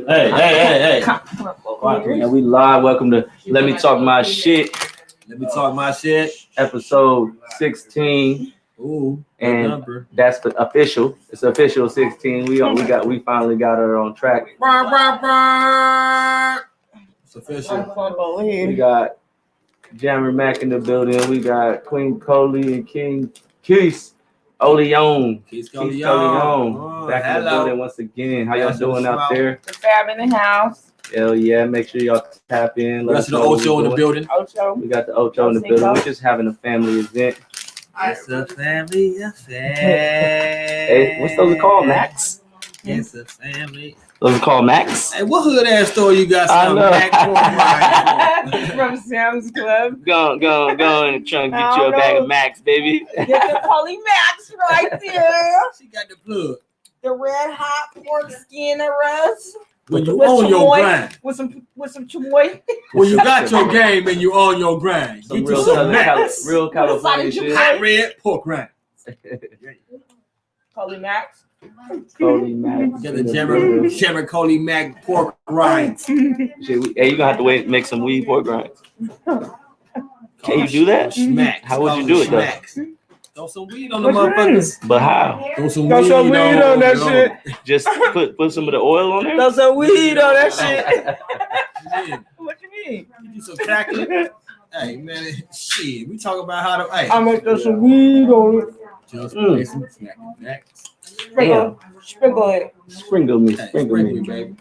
Hey. And we live. Welcome to Let Me Talk My Shit. Let me talk my shit. Episode 16. Ooh, and number. That's the official. It's official 16. We finally got her on track. It's official. We got Jammer Mac in the building. We got Queen Coley and King Keith Oleon. Keith Oleon. Back in the building once again. How y'all doing out there? The fam in the house. Hell yeah. Make sure y'all tap in. Rest of the Ocho in the building. We got the Ocho in the building. We're just having a family event. It's a family affair. Hey, what's those called, Max? It's a family. Those are called Max? Hey, what hood ass store you got? I know. Max from Sam's Club. Go in the trunk, get you a bag of Max, baby. Get the Polly Max right there. She got the plug. The red hot pork skin and rust. When you on your grind. With some chamoy. When you got your game and you on your grind. Some real California shit. Hot red pork rind. Polly Max. Coley Mac. Get the Jammer Coley Mac pork rinds. Hey, you're gonna have to make some weed pork rinds. Can you do that? Smack. How would you do it though? Throw some weed on the motherfuckers. But how? Throw some weed on that shit. Just put some of the oil on there? Throw some weed on that shit. What you mean? You do some chocolate. Hey man, shit. We talk about how to. Hey, I'm gonna throw some weed on it. Just play some snack. Sprinkle it. Sprinkle me, baby.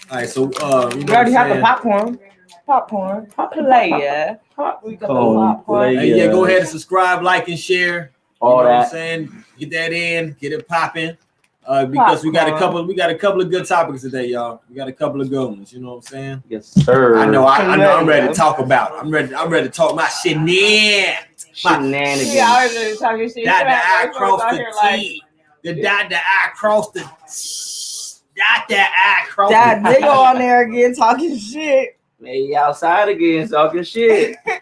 All right, so we already have the popcorn. Player. We got the popcorn. Hey, yeah, go ahead and subscribe, like, and share. All that. What I'm saying? Get that in, get it popping. Because we got a couple of good topics today, y'all. We got a couple of good ones. You know what I'm saying? Yes, sir. I know. I'm ready to talk about it. I'm ready to talk my shenanigans. Shenanigans. Yeah, I was ready to talk your shit. Dot the I cross the T. The dot the I cross the dot the I cross. That nigga on there again talking shit. Hey, outside again talking shit. Hey.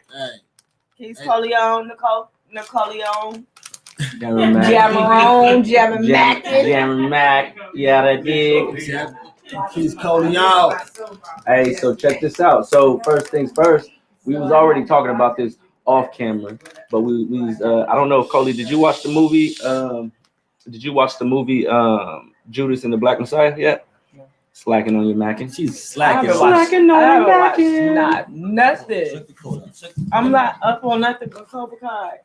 Keith Coleon, Napoleon. Jammer Mac. Jammer Mac. Yeah, that dig. Keith Coleon. Hey, so check this out. So first things first, we was already talking about this off camera, but we I don't know, Coley, did you watch the movie? Judas and the Black Messiah yet? No. Slacking on your macking. She's slacking. Slacking on your macking. Not nothing. I'm not up on nothing but Cobra Kai.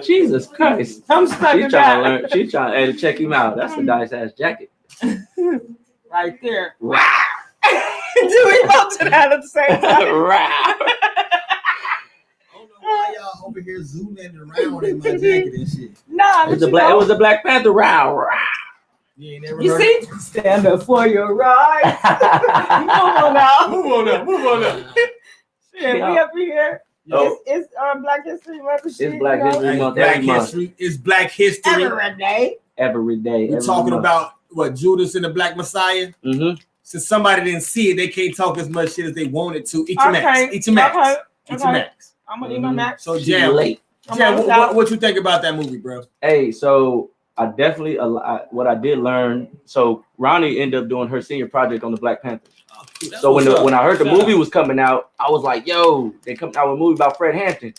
Jesus Christ. I'm stuck. She's trying to learn. She's trying to check him out. That's a nice ass jacket. Right there. Wow. Do we go to that at the same time? Wow. Why y'all over here zooming around in my jacket and shit? Nah, it was a Black Panther round. You see? Stand up for your rights. Move on up. Shit, we up here. It's Black History Month. It's Black History Month. It's Black History every day. We're talking about what, Judas and the Black Messiah. Mm-hmm. Since somebody didn't see it, they can't talk as much shit as they wanted to. Eat your max. I'm gonna eat my Max. So Jam, what you think about that movie, bro? Hey, so I definitely what I did learn. So Ronnie ended up doing her senior project on the Black Panthers. So when I heard the movie was coming out, I was like, "Yo, they come out with a movie about Fred Hampton,"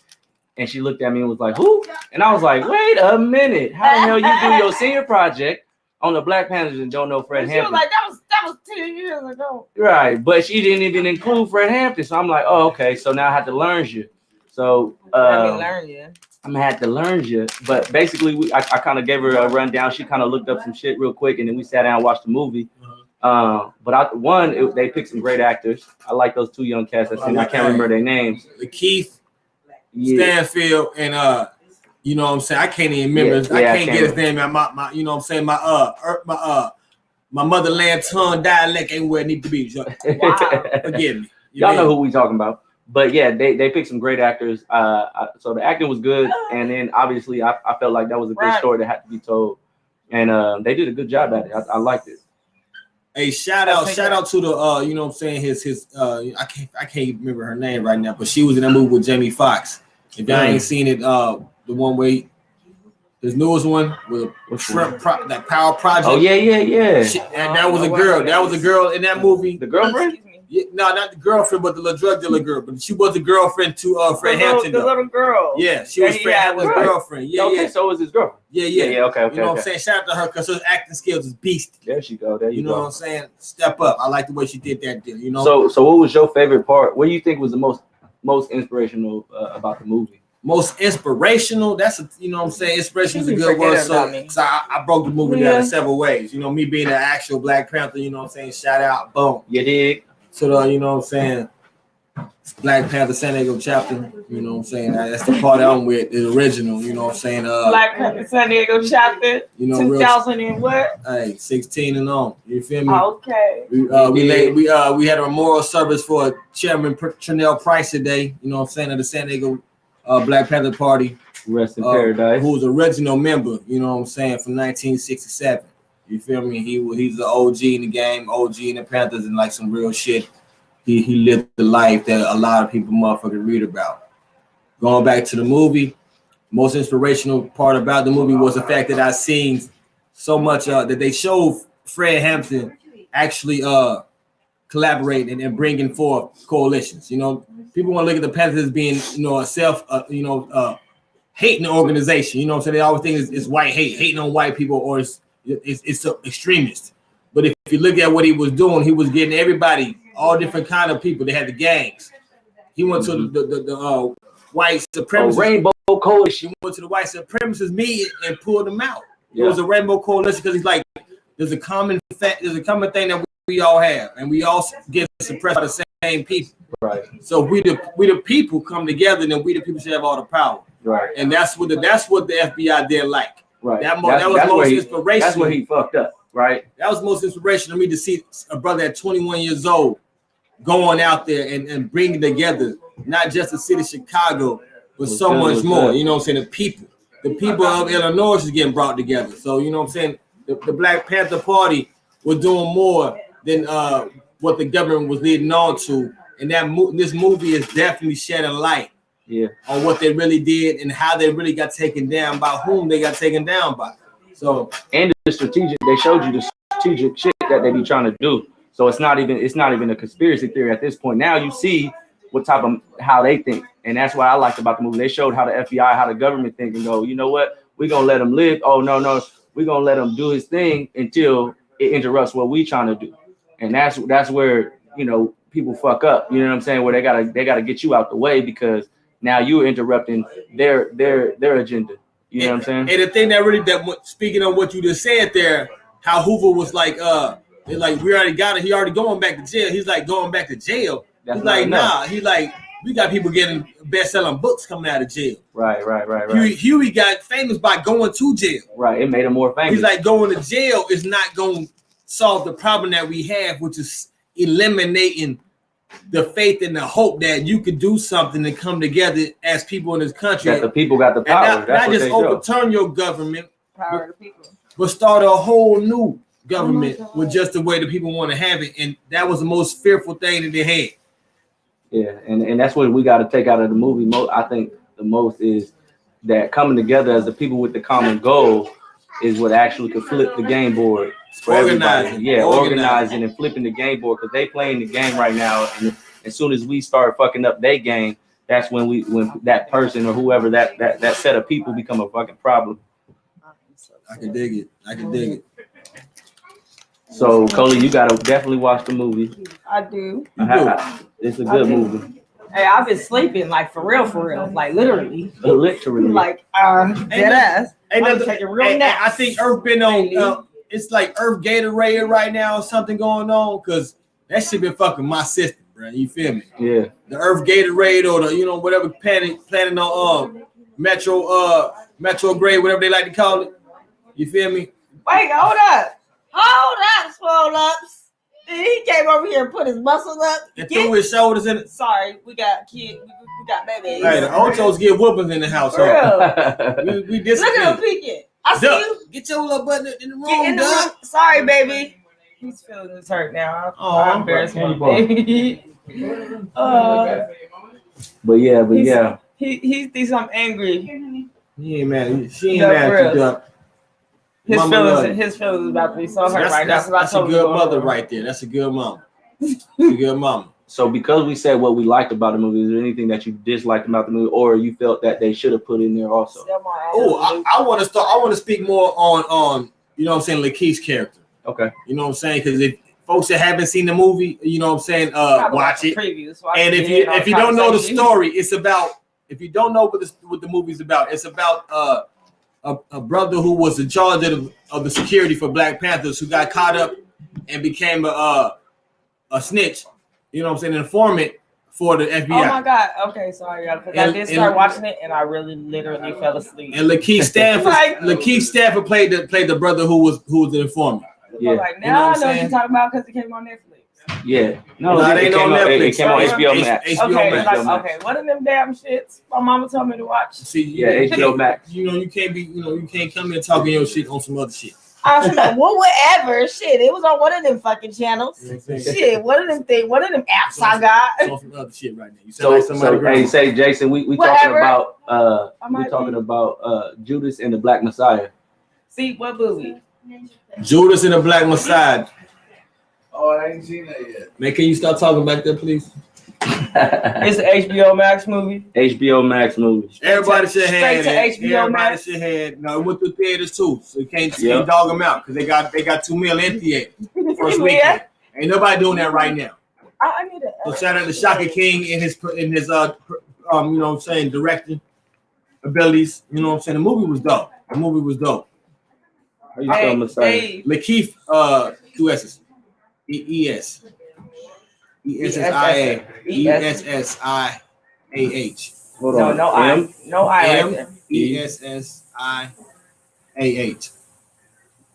and she looked at me and was like, "Who?" And I was like, "Wait a minute, how the hell you do your senior project on the Black Panthers and don't know Fred Hampton?" She was like, "That was 2 years ago." Right, but she didn't even include Fred Hampton, so I'm like, "Oh, okay." So now I have to learn you. So I'm gonna have to learn you. But basically, I kind of gave her a rundown. She kind of looked up some shit real quick, and then we sat down and watched the movie. But they picked some great actors. I like those two young cats. I can't remember their names. Keith Stanfield and you know what I'm saying. I can't even remember. I can't get his name. My you know what I'm saying. My motherland tongue dialect ain't where it need to be. Wow. Forgive me. Y'all know who we talking about. But yeah, they picked some great actors. So the acting was good, and then obviously I felt like that was a good story that had to be told, and they did a good job at it. I liked it. Hey, shout out to the you know what I'm saying, his I can't remember her name right now, but she was in that movie with Jamie Foxx. If y'all ain't seen it, the one way His newest one with that Power Project. Oh yeah. And that was a girl. That was a girl in that movie. The girlfriend? Yeah, no, not the girlfriend, but the little drug dealer girl. But she was the girlfriend to Fred Hampton. The little girl. Yeah, she was Fred Hampton's girlfriend. Yeah, okay, so was his girlfriend. Yeah. Okay. You know what I'm saying? Shout out to her because her acting skills is beast. There she go. There you go. You know what I'm saying? Step up. I like the way she did that deal. You know. So what was your favorite part? What do you think was the most inspirational about the movie? Most inspirational. That's you know what I'm saying. Inspiration is a good word. So I broke the movie down in several ways. You know, me being an actual Black Panther. You know what I'm saying. Shout out, boom. You dig? So the, you know what I'm saying. Black Panther San Diego chapter. You know what I'm saying. That's the part I'm with. The original. You know what I'm saying. Black Panther San Diego chapter. You know, 2000 and what? Hey, 16 and on. You feel me? Okay. We had a memorial service for Chairman Trinell Price today. You know what I'm saying, of the San Diego Black Panther Party. Rest in paradise. Who's the original member, you know what I'm saying, from 1967. You feel me? He's the OG in the game, OG in the Panthers, and like some real shit. He lived the life that a lot of people motherfucking read about. Going back to the movie, most inspirational part about the movie was the fact that I seen so much that they showed Fred Hampton actually collaborating and bringing forth coalitions. You know, people want to look at the Panthers as being, you know, a hating organization. You know what I'm saying? They always think it's white hate, hating on white people, or it's extremist. But if you look at what he was doing, he was getting everybody, all different kind of people. They had the gangs. He went to the white supremacists. Rainbow Coalition. He went to the white supremacists meeting and pulled them out. Yeah. It was a Rainbow Coalition because he's like, there's a common thing that we all have, and we all get suppressed by the same people. Right. So we the people come together, and then we the people should have all the power. Right. And that's what the FBI didn't like. Right. That was most inspirational. That's where he fucked up. Right. That was most inspirational to me to see a brother at 21 years old going out there and bringing together not just the city of Chicago, but so much more. You know what I'm saying? The people of Illinois is getting brought together. So you know what I'm saying? The Black Panther Party was doing more than what the government was leading on to, and this movie is definitely shedding light on what they really did and how they really got taken down, by whom they got taken down by. So and the strategic, they showed you the strategic shit that they be trying to do. So it's not even a conspiracy theory at this point. Now you see what type of how they think, and that's what I liked about the movie. They showed how the FBI, how the government think, and go, you know what, we're gonna let him live. Oh no, we're gonna let him do his thing until it interrupts what we trying to do. And that's where, you know, people fuck up. You know what I'm saying? Where they gotta get you out the way because now you're interrupting their agenda. You know what I'm saying? And the thing that speaking of what you just said there, how Hoover was like, we already got it. He already going back to jail. He's like going back to jail. He's like, nah. He's like, we got people getting best-selling books coming out of jail. Right. Huey got famous by going to jail. Right. It made him more famous. He's like, going to jail is not going to solve the problem that we have, which is eliminating the faith and the hope that you could do something and come together as people in this country. That the people got the power. And not just overturn your government, power of the people, but start a whole new government with just the way the people want to have it. And that was the most fearful thing that they had. Yeah, and that's what we got to take out of the movie. I think the most is that coming together as the people with the common goal is what actually could flip the game board for everybody. Yeah, organizing and flipping the game board, because they playing the game right now. And as soon as we start fucking up their game, that's when that person or whoever that set of people become a fucking problem. I can dig it. So, Coley, you gotta definitely watch the movie. I do. It's a good movie. Hey, I've been sleeping like for real, like literally, like dead ass. I'm taking real naps. I think Earth been on. It's like Earth Gatorade right now, or something going on, because that shit been fucking my system, bro. You feel me? Yeah. The Earth Gatorade or the whatever planning on Metro grade, whatever they like to call it. You feel me? Wait, hold up, swole ups. He came over here and put his muscles up. And threw his shoulders in it. Sorry, we got kids. We got babies. Hey, the Ochos get whoopings in the household. we Look at him peeking. I see you. Get your little butt in the room, Doug. Sorry, baby. He's feeling his hurt now. I'm embarrassed my baby. But yeah. He thinks I'm angry. He ain't mad. She ain't mad at you, Duck. His feelings about to be so hurt right now. That's a good mother right there. That's a good mama. A good mama. So because we said what we liked about the movie, is there anything that you disliked about the movie, or you felt that they should have put in there also? Oh, I want to start. I want to speak more on you know what I'm saying, Lakeith's character. Okay. You know what I'm saying? Because if folks that haven't seen the movie, you know what I'm saying, watch it. And if you don't know the story, it's about. If you don't know what the movie's about, it's about a brother who was in charge of the security for Black Panthers who got caught up and became a snitch. You know what I'm saying? An informant for the FBI. Oh my God. Okay, sorry, y'all. Because I did start watching it and I really literally fell asleep. And Lakeith Stanford played the brother who was the informant. Yeah. Like, now I know what you're talking about because it came on Netflix. Yeah. No, it ain't on Netflix. It came on HBO Max. HBO Max. Okay, one of them damn shits my mama told me to watch. See, HBO Max. You know, you can't come in talking your shit on some other shit. Well, whatever. Shit, it was on one of them fucking channels. Shit, one of them apps I got. It's on some other shit right now. You sound like somebody. Hey, say Jason, we talking about Judas and the Black Messiah. See what movie? Judas and the Black Messiah. Oh, I ain't seen that yet. Man, can you stop talking back there, please? It's the HBO Max movie. HBO Max movie. Everybody should have it. HBO Max. No, it went through theaters too, so you can't dog them out because they got 2 million in theaters first weekend. Ain't nobody doing that right now. I need it. So shout out to Shaka King in his you know what I'm saying, directing abilities. You know what I'm saying. The movie was dope. How you spell Messiah? Lakeith, 2 S's. E-S. E-S-S-I-A. E-S-S-I-A-H. Hold on. No I. No I. M-E-S-S-I-A-H.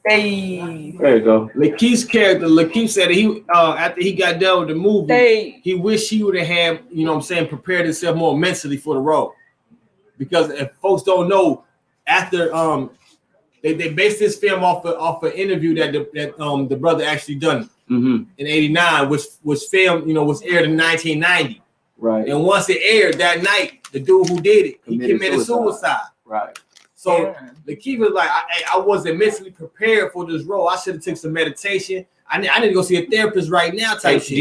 Hey. There you go. Lakeith's character, Lakeith said he after he got done with the movie, he wished he would have had, you know what I'm saying, prepared himself more mentally for the role. Because if folks don't know, after they based this film off an interview that the brother actually done in '89, which was filmed, was aired in 1990. Right. And once it aired that night, the dude who did it, he committed suicide. Right. So Lakeith was like, I wasn't mentally prepared for this role. I should have took some meditation. I need to go see a therapist right now. Type shit. Do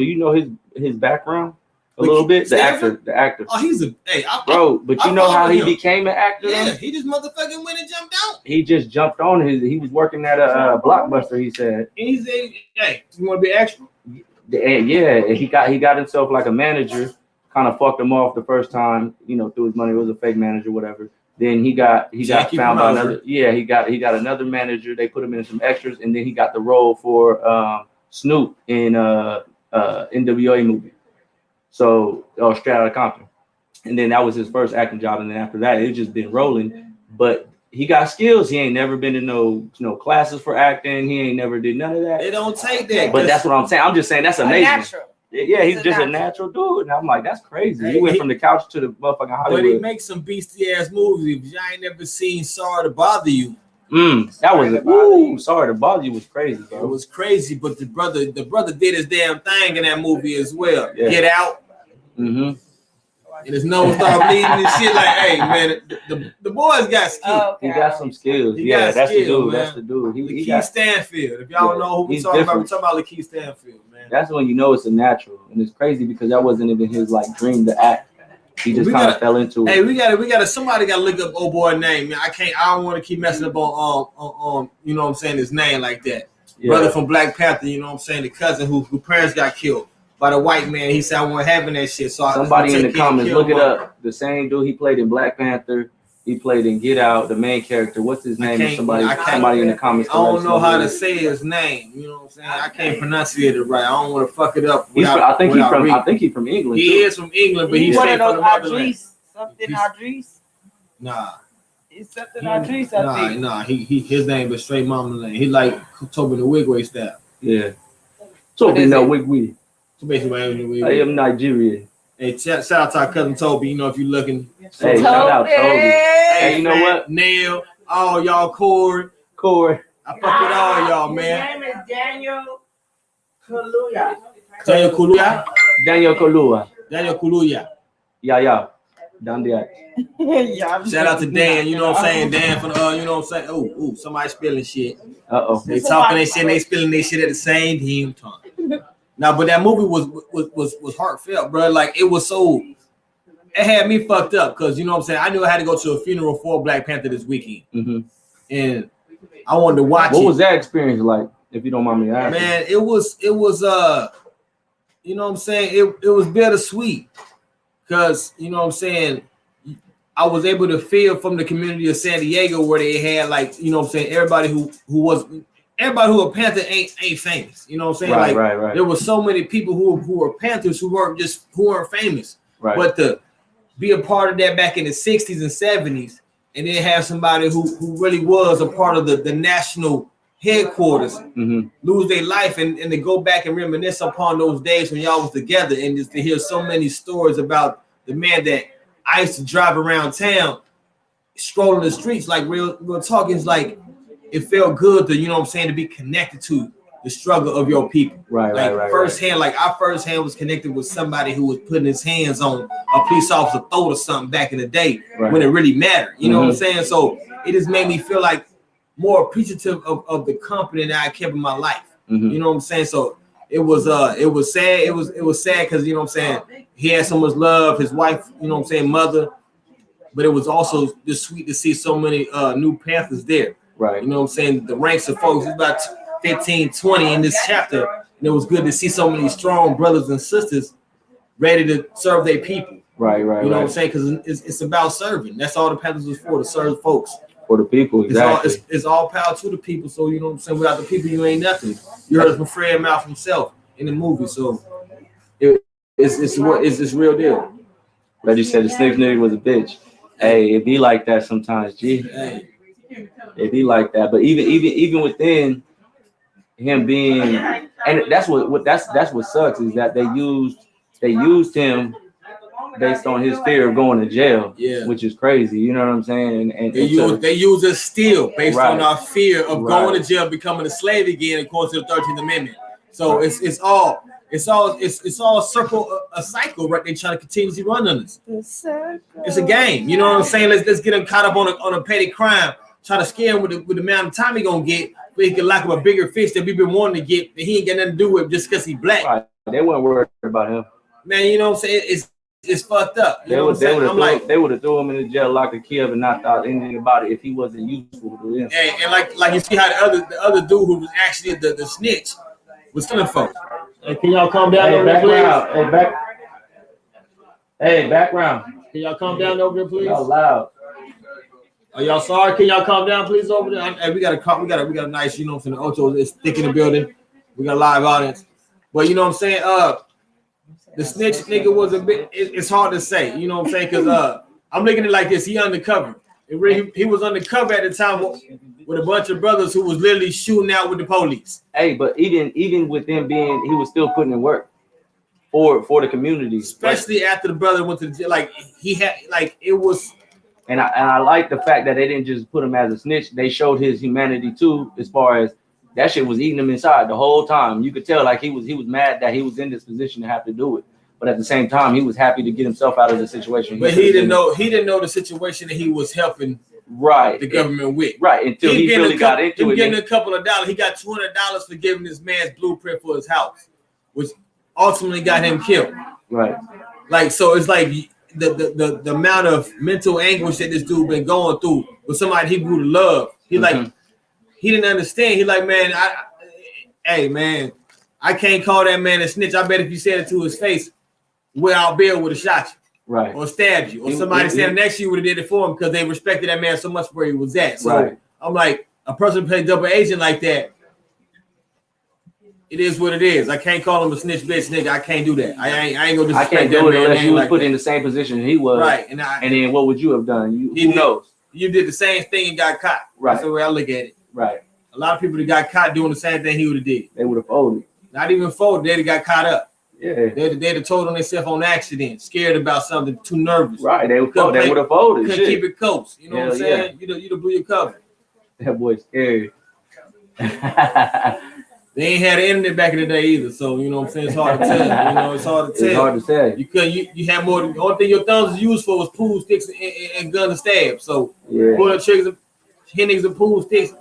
you know his background? A little bit, the actor. Oh, he's but you know how he became an actor? Yeah, he just motherfucking went and jumped out. He just jumped on he was working at a Blockbuster, he said. And he said, hey, you want to be extra? Yeah, he got himself like a manager, kind of fucked him off the first time, through his money. It was a fake manager, whatever. Then he got found by another. Yeah, he got another manager. They put him in some extras, and then he got the role for Snoop in NWA movie. So straight out of Compton, and then that was his first acting job, and then after that it's just been rolling. But he got skills. He ain't never been to no classes for acting. He ain't never did none of that. They don't take that. But that's what I'm saying. I'm just saying that's amazing. Natural. Yeah, he's just a natural dude, and I'm like, that's crazy. He went from the couch to the motherfucking Hollywood. But he makes some beastie ass movies. I ain't never seen Sorry to Bother You. That was Sorry to Bother You was crazy, bro. It was crazy, but the brother did his damn thing in that movie as well. Yeah. Get Out. And his nose started bleeding and shit. Like, hey man, the boy's got skills. He got some skills. That's the dude. Man. That's the dude. Lakeith Stanfield. If y'all don't know who we talking about, we're talking about Lakeith Stanfield, man. That's when you know it's a natural, and it's crazy because that wasn't even his dream to act. He just kind of fell into it. Hey, we gotta somebody gotta look up old boy name, man. I don't want to keep messing up on you know what I'm saying, his name like that. Yeah. Brother from Black Panther, you know what I'm saying, the cousin who parents got killed by the white man. He said I wasn't having that shit. So somebody in the comments, look it up. The same dude, he played in Black Panther. He played in Get Out, the main character. What's his name? Somebody in the comments. I don't know how to say his name. You know what I'm saying? I can't pronunciate it right. I don't want to fuck it up. I think he's from England. He is from England, but he's one from of the those motherland. Something Idris. Nah. It's something Idris, I think. Nah. His name is straight Mama Lane. He like Toby the Wigway style. Yeah. Toby the Wigway. So basically, I am Nigerian. Hey, shout out to our cousin Toby. You know, if you're looking. Hey, shout out Toby. Hey, you know what? Neil, all y'all, Corey. I fuck with all y'all, man. His name is Daniel Kaluuya. Daniel Kaluuya. Yeah. Done that. Yeah, Shout out to Dan, you know what I'm saying? Dan from you know what I'm saying? Oh, somebody spilling shit. Uh-oh. They talking their shit and they spilling their shit at the same damn time. Now, but that movie was heartfelt, bro. Like it was so it had me fucked up because you know what I'm saying. I knew I had to go to a funeral for Black Panther this weekend, and I wanted to watch. What was that experience like? If you don't mind me asking, man, it was you know what I'm saying. It was bittersweet because you know what I'm saying. I was able to feel from the community of San Diego where they had like you know what I'm saying. Everybody who was a Panther ain't famous. You know what I'm saying? Right. There were so many people who were Panthers who weren't famous. Right. But to be a part of that back in the 60s and 70s, and then have somebody who really was a part of the national headquarters lose their life and to go back and reminisce upon those days when y'all was together and just to hear so many stories about the man that I used to drive around town, strolling the streets like real talk. It's like it felt good to, you know what I'm saying, to be connected to the struggle of your people. Right. Firsthand, like I firsthand was connected with somebody who was putting his hands on a police officer throat or something back in the day when it really mattered. You know what I'm saying? So it just made me feel like more appreciative of the company that I kept in my life. You know what I'm saying? So it was sad. It was sad because you know what I'm saying, he had so much love, his wife, you know what I'm saying, mother, but it was also just sweet to see so many new Panthers there. Right. You know what I'm saying? The ranks of folks, it's about 15, 20 in this chapter. And it was good to see so many strong brothers and sisters ready to serve their people. Right. You know what I'm saying? Because it's about serving. That's all the Panthers was for, to serve folks. For the people, exactly. It's all power to the people. So you know what I'm saying? Without the people, you ain't nothing. You heard it from Fred Mouth himself in the movie. So it's real deal. Reggie said the Sniff nigga was a bitch. Hey, it be like that sometimes, G. Hey. It be like that. But even within him being, and that's what sucks is that they used him based on his fear of going to jail, which is crazy. You know what I'm saying? And they use us still based on our fear of going to jail, becoming a slave again, according to the 13th Amendment. So it's all a cycle, right? They trying to continuously run on us. It's a game. You know what I'm saying? Let's get him caught up on a petty crime. Try to scare him with the amount of time he gonna get, but he can lock up a bigger fish that we've been wanting to get that he ain't got nothing to do with just because he black. Right. They weren't worried about him. Man, you know what I'm saying? It's fucked up. You know what I'm saying? They would have threw him in the jail, locked the key up, and not thought anything about it if he wasn't useful to them. And like you see how the other dude who was actually the snitch was killing folks. Hey, can y'all calm down over there, please? Hey, background. Can y'all calm down over there, please? Y'all loud. Are y'all sorry? Can y'all calm down, please, over there? Hey, we got a nice, you know what I'm saying, the Ocho is thick in the building. We got a live audience. But you know what I'm saying? The snitch nigga was a bit, it's hard to say, you know what I'm saying? Because I'm looking at it like this, he undercover. He was undercover at the time with a bunch of brothers who was literally shooting out with the police. Hey, but even with them being, he was still putting in work for the community. Especially after the brother went to the jail, like he had, like it was. And I like the fact that they didn't just put him as a snitch. They showed his humanity too, as far as that shit was eating him inside the whole time. You could tell like he was mad that he was in this position to have to do it. But at the same time, he was happy to get himself out of the situation. But he didn't know the situation that he was helping the government with. Right, until he really got into it. He getting a couple of dollars. He got $200 for giving this man's blueprint for his house, which ultimately got him killed. Right. Like, so it's like the amount of mental anguish that this dude been going through with somebody he grew to love. He like, he didn't understand. He like, man, hey man, I can't call that man a snitch. I bet if you said it to his face, Will Bill would have shot you, right, or stabbed you, or somebody standing next to you would have did it for him because they respected that man so much where he was at. So I'm like, a person who played double agent like that, it is what it is. I can't call him a snitch bitch nigga. I can't do that. I ain't gonna disrespect. I can't do it unless you was put in the same position he was. Right, and then what would you have done? Who knows? You did the same thing and got caught. Right. That's the way I look at it. Right. A lot of people that got caught doing the same thing he would have did. They would have folded. Not even folded. They'd have got caught up. Yeah. They'd have told on themselves on accident, scared about something, too nervous. Right. They would have folded. Couldn't keep it close. You know what I'm saying? You'd have blew your cover. That boy's scary. They They ain't had the internet back in the day either, so you know what I'm saying. It's hard to tell. You know, it's hard to tell. It's hard to say. You couldn't. You had more. The only thing your thumbs was used for was pool sticks and gun and stab. So pulling triggers, hitting and pool sticks,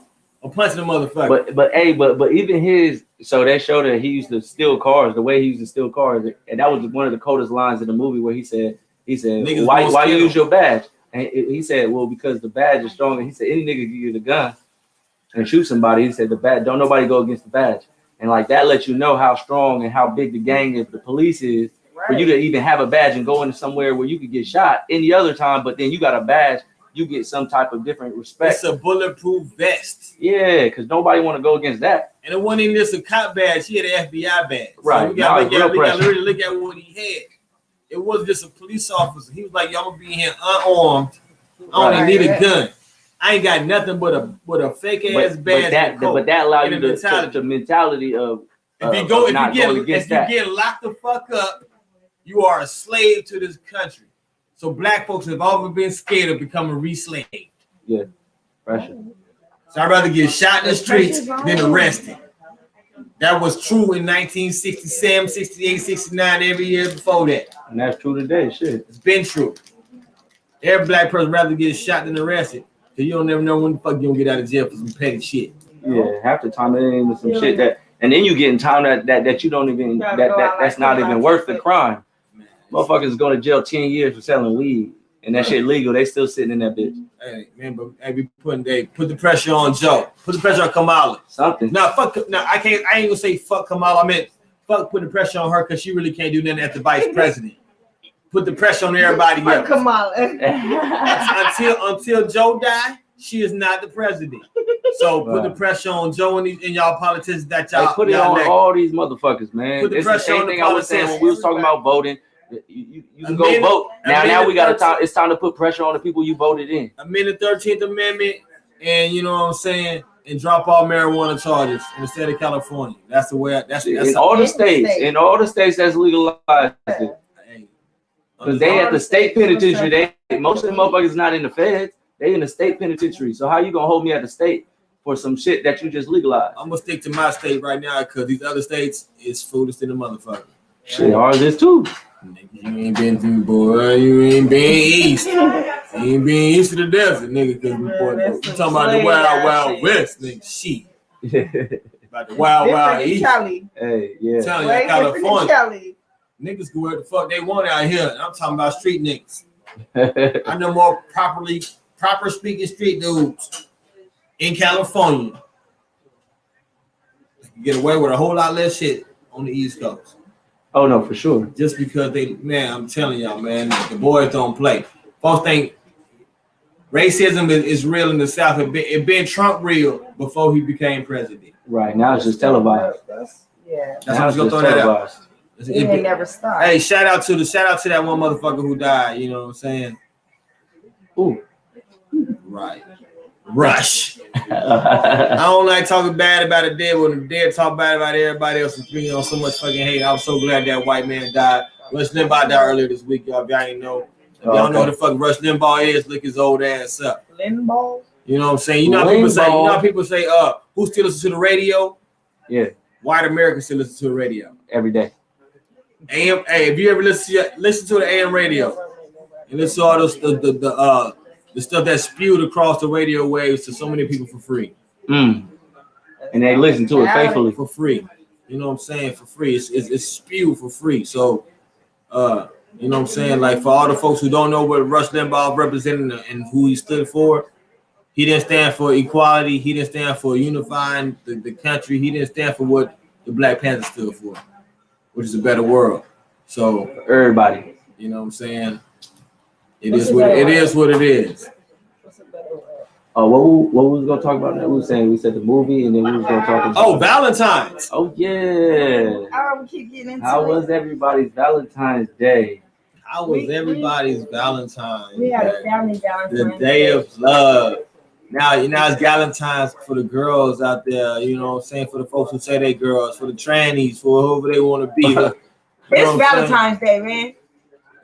or punching the motherfucker. But even his. So they showed that he used to steal cars. The way he used to steal cars, and that was one of the coldest lines in the movie where he said, why you use your badge? And he said, well, because the badge is stronger. He said, any nigga give you the gun and shoot somebody. He said, the badge, don't nobody go against the badge. And like that lets you know how strong and how big the gang is, the police is, for you to even have a badge and go into somewhere where you could get shot any other time, but then you got a badge, you get some type of different respect. It's a bulletproof vest. Yeah, because nobody want to go against that. And it wasn't even just a cop badge, he had an FBI badge. Right. So we got to really look at what he had. It wasn't just a police officer. He was like, y'all gonna be here unarmed. I only need a gun. I ain't got nothing but a fake ass badge. But that allowed you the mentality of if you get locked the fuck up, you are a slave to this country. So black folks have always been scared of becoming re-slaved. Yeah, pressure. So I'd rather get shot in the streets than arrested. That was true in 1967, 68, 69, every year before that. And that's true today, shit. It's been true. Every black person rather get shot than arrested. Because you don't never know when the fuck you gonna get out of jail for some petty shit. Yeah, half the time it ain't even some shit that, and then you get in time that you don't even, that's not even worth the crime. Motherfuckers go to jail 10 years for selling weed. And that shit legal, they still sitting in that bitch. Hey, man, but put the pressure on Joe. Put the pressure on Kamala. Something. I ain't gonna say fuck Kamala. I meant fuck put the pressure on her because she really can't do nothing as the vice president. Put the pressure on everybody else. Kamala. until Joe die, she is not the president. So put the pressure on Joe and y'all politicians that y'all put it on all these motherfuckers, man. Put the pressure on the thing I was saying when we was talking about voting. You can go vote. Now we got time. It's time to put pressure on the people you voted in. Amend the 13th Amendment, and you know what I'm saying, and drop all marijuana charges in the state of California. That's the way. That's in all the states. In all the states that's legalized it. Because they at the state penitentiary. Most of the motherfuckers not in the feds. They in the state penitentiary. So how you gonna hold me at the state for some shit that you just legalized? I'm gonna stick to my state right now because these other states is foolish than the motherfucker. Shit, ours is too. Nigga, you ain't been through, boy. You ain't been east. You ain't been east of the desert, nigga. Because we talking about the wild west, nigga. Shit. About the wild east. Hey, yeah. Telling you, California. Niggas go where the fuck they want out here. I'm talking about street niggas. I know more proper speaking street dudes in California. They can get away with a whole lot less shit on the East Coast. Oh no, for sure. Just because I'm telling y'all, man, the boys don't play. Folks think racism is real in the South. It been Trump real before he became president. Right now it's just televised. That's how I was gonna throw that out. It never stopped. Hey, shout out to that one motherfucker who died. You know what I'm saying? Ooh, right. Rush. I don't like talking bad about the dead when the dead talk bad about everybody else and bringing on so much fucking hate. I'm so glad that white man died. Rush Limbaugh died earlier this week, y'all. If y'all ain't know. If y'all know who the fuck Rush Limbaugh is, look his old ass up. Limbaugh? You know what I'm saying? You know how people say, who still listens to the radio? Yeah. White Americans still listen to the radio. Every day. AM, hey, if you ever listen to the AM radio and listen to all the stuff that's spewed across the radio waves to so many people for free. And they listen to it faithfully. For free. You know what I'm saying? For free. It's spewed for free. So, you know what I'm saying? Like, for all the folks who don't know what Rush Limbaugh represented and who he stood for, he didn't stand for equality. He didn't stand for unifying the country. He didn't stand for what the Black Panther stood for, which is a better world. So, for everybody. You know what I'm saying? It is what it is. What we was gonna talk about now? We said the movie, and then we was gonna talk about Valentine's. Oh yeah. Keep getting into How was everybody's Valentine's Day? How was everybody's Valentine's? We had a family Valentine's. The day of love. Now it's Valentine's for the girls out there. You know what I'm saying? For the folks who say they girls, for the trannies, for whoever they want to be. It's Valentine's Day, man.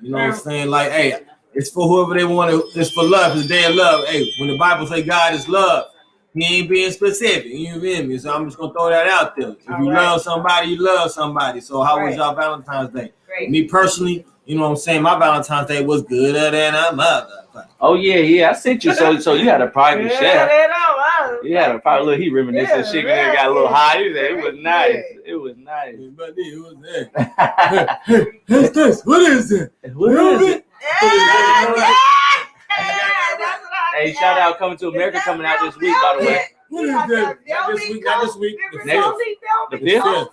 You know what I'm saying? Like, hey, it's for whoever they want to. It's for love. It's the day of love. Hey, when the Bible say God is love, He ain't being specific. You feel me? So I'm just gonna throw that out there. If you love somebody, you love somebody. So how was y'all Valentine's Day? Great. Me personally, you know what I'm saying? My Valentine's Day was gooder than a motherfucker. Oh yeah. I sent you. So you had a private chef. You had a private little. He reminiscing shit. And got a little high. It was nice. It was nice. But it was that. What's this? What is it? What is it? Hey, shout out Coming to America coming out this week, by the way. What is that? Not this week.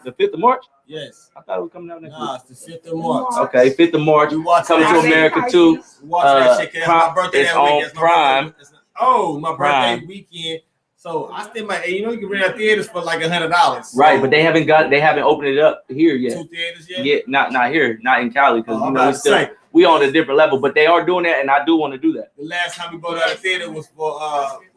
The 5th of March? Yes. I thought it was coming out next week. Nah, it's the 5th of March. Okay, 5th of March. Coming to America 2. Watch that shit. That's my birthday it's that week. on Prime. My birthday weekend. So I still might, you can rent out theaters for like $100. So. Right, but they haven't opened it up here yet. 2 theaters yet? Yeah, not here, not in Cali, because we on a different level. But they are doing that, and I do want to do that. The last time we bought out a theater was for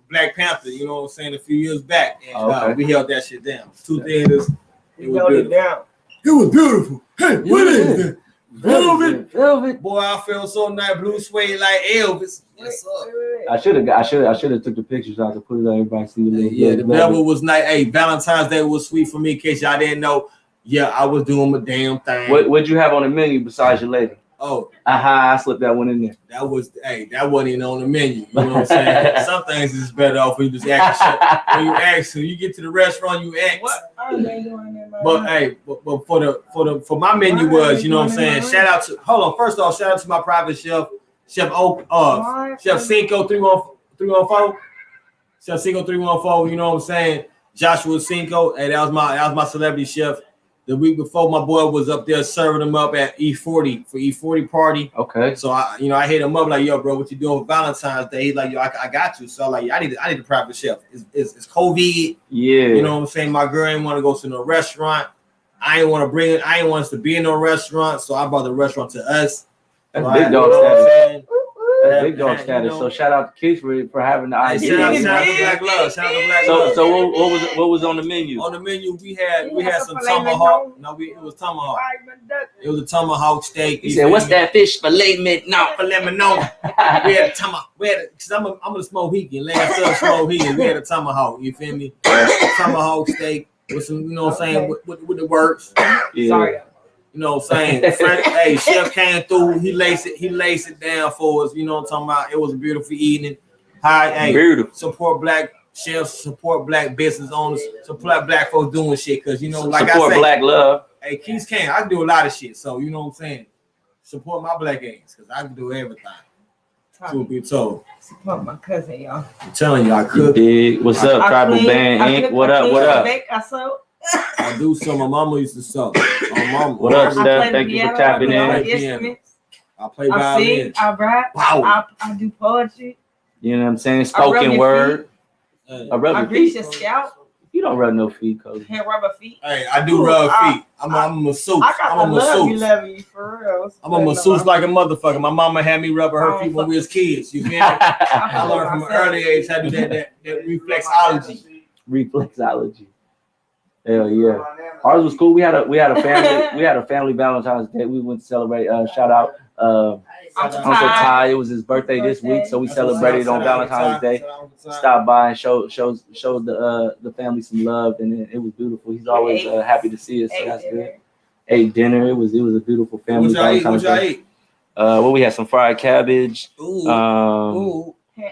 Black Panther. You know what I'm saying? A few years back, and we held that shit down. 2 theaters. It was beautiful. It was beautiful. Hey, what is it? Velvet. Boy, I feel so nice. Blue suede like Elvis. What's up? I should have took the pictures out to put it on everybody see. Yeah, the Velvet was nice. Hey, Valentine's Day was sweet for me. In case y'all didn't know, I was doing my damn thing. What'd you have on the menu besides your lady? Oh, I slipped that one in there. That wasn't even on the menu. You know what I'm saying? Some things is better off when you just ask. When you ask, when you get to the restaurant, you ask. What are they doing in my But for my menu was, you know what I'm saying? Shout out to my private chef, Chef Cinco 314. Chef Cinco 314. You know what I'm saying? Joshua Cinco. Hey, that was my celebrity chef. The week before, my boy was up there serving them up at E40 for E40 party. Okay. So I hit him up like, yo, bro, what you doing for Valentine's Day? He's like, yo, I got you. So like, I need a private chef. It's COVID. Yeah. You know what I'm saying? My girl ain't want to go to no restaurant. I ain't want us to be in no restaurant. So I brought the restaurant to us. That's big dog status. That's big dog status. So shout out to Keith for having the idea. Shout out to Black Love. So what was on the menu? On the menu we had some tomahawk. No, it was tomahawk. It was a tomahawk steak. He said, "What's that fish filet mignon?" No, filet mignon. We had a tomahawk. Cause I'm a Smohican. Last up Smohican. We had a tomahawk. You feel me? Tomahawk steak with some, you know what I'm saying, with the works. Yeah. Sorry. You know what I'm saying? Hey, chef came through. He laced it down for us. You know what I'm talking about? It was a beautiful evening. Beautiful. Support black chefs, support black business owners, support black folks doing shit. Cause you know, like support I say, black love. Hey, Keys can. I can do a lot of shit. So you know what I'm saying? Support my black ass, cause I can do everything. Truth be told. Support my cousin, y'all. I'm telling you, I could. What's up, Tribal Band Inc? What up? I do some. My mama used to sew. My mama. What up, Steph? Thank you for tapping in. I play violin. I rap. Wow. I do poetry. You know what I'm saying? Spoken word. I rub your feet. Scout. You don't rub no feet, Cody. Can't rub a feet. Hey, I do rub feet. I'm a masseuse. I'm a masseuse. For real. I'm a masseuse like a motherfucker. My mama had me rubbing her feet when we was kids. You feel me? I learned from an early age how to do that reflexology. Reflexology. Hell yeah. Ours was cool. We had a family Valentine's Day. We went to celebrate. Shout out Uncle Ty. It was his birthday this week, so we celebrated on Valentine's Day. Stopped by and showed the family some love, and it was beautiful. He's always happy to see us, so that's good. Ate dinner. It was a beautiful family Valentine's Day. Well, we had some fried cabbage,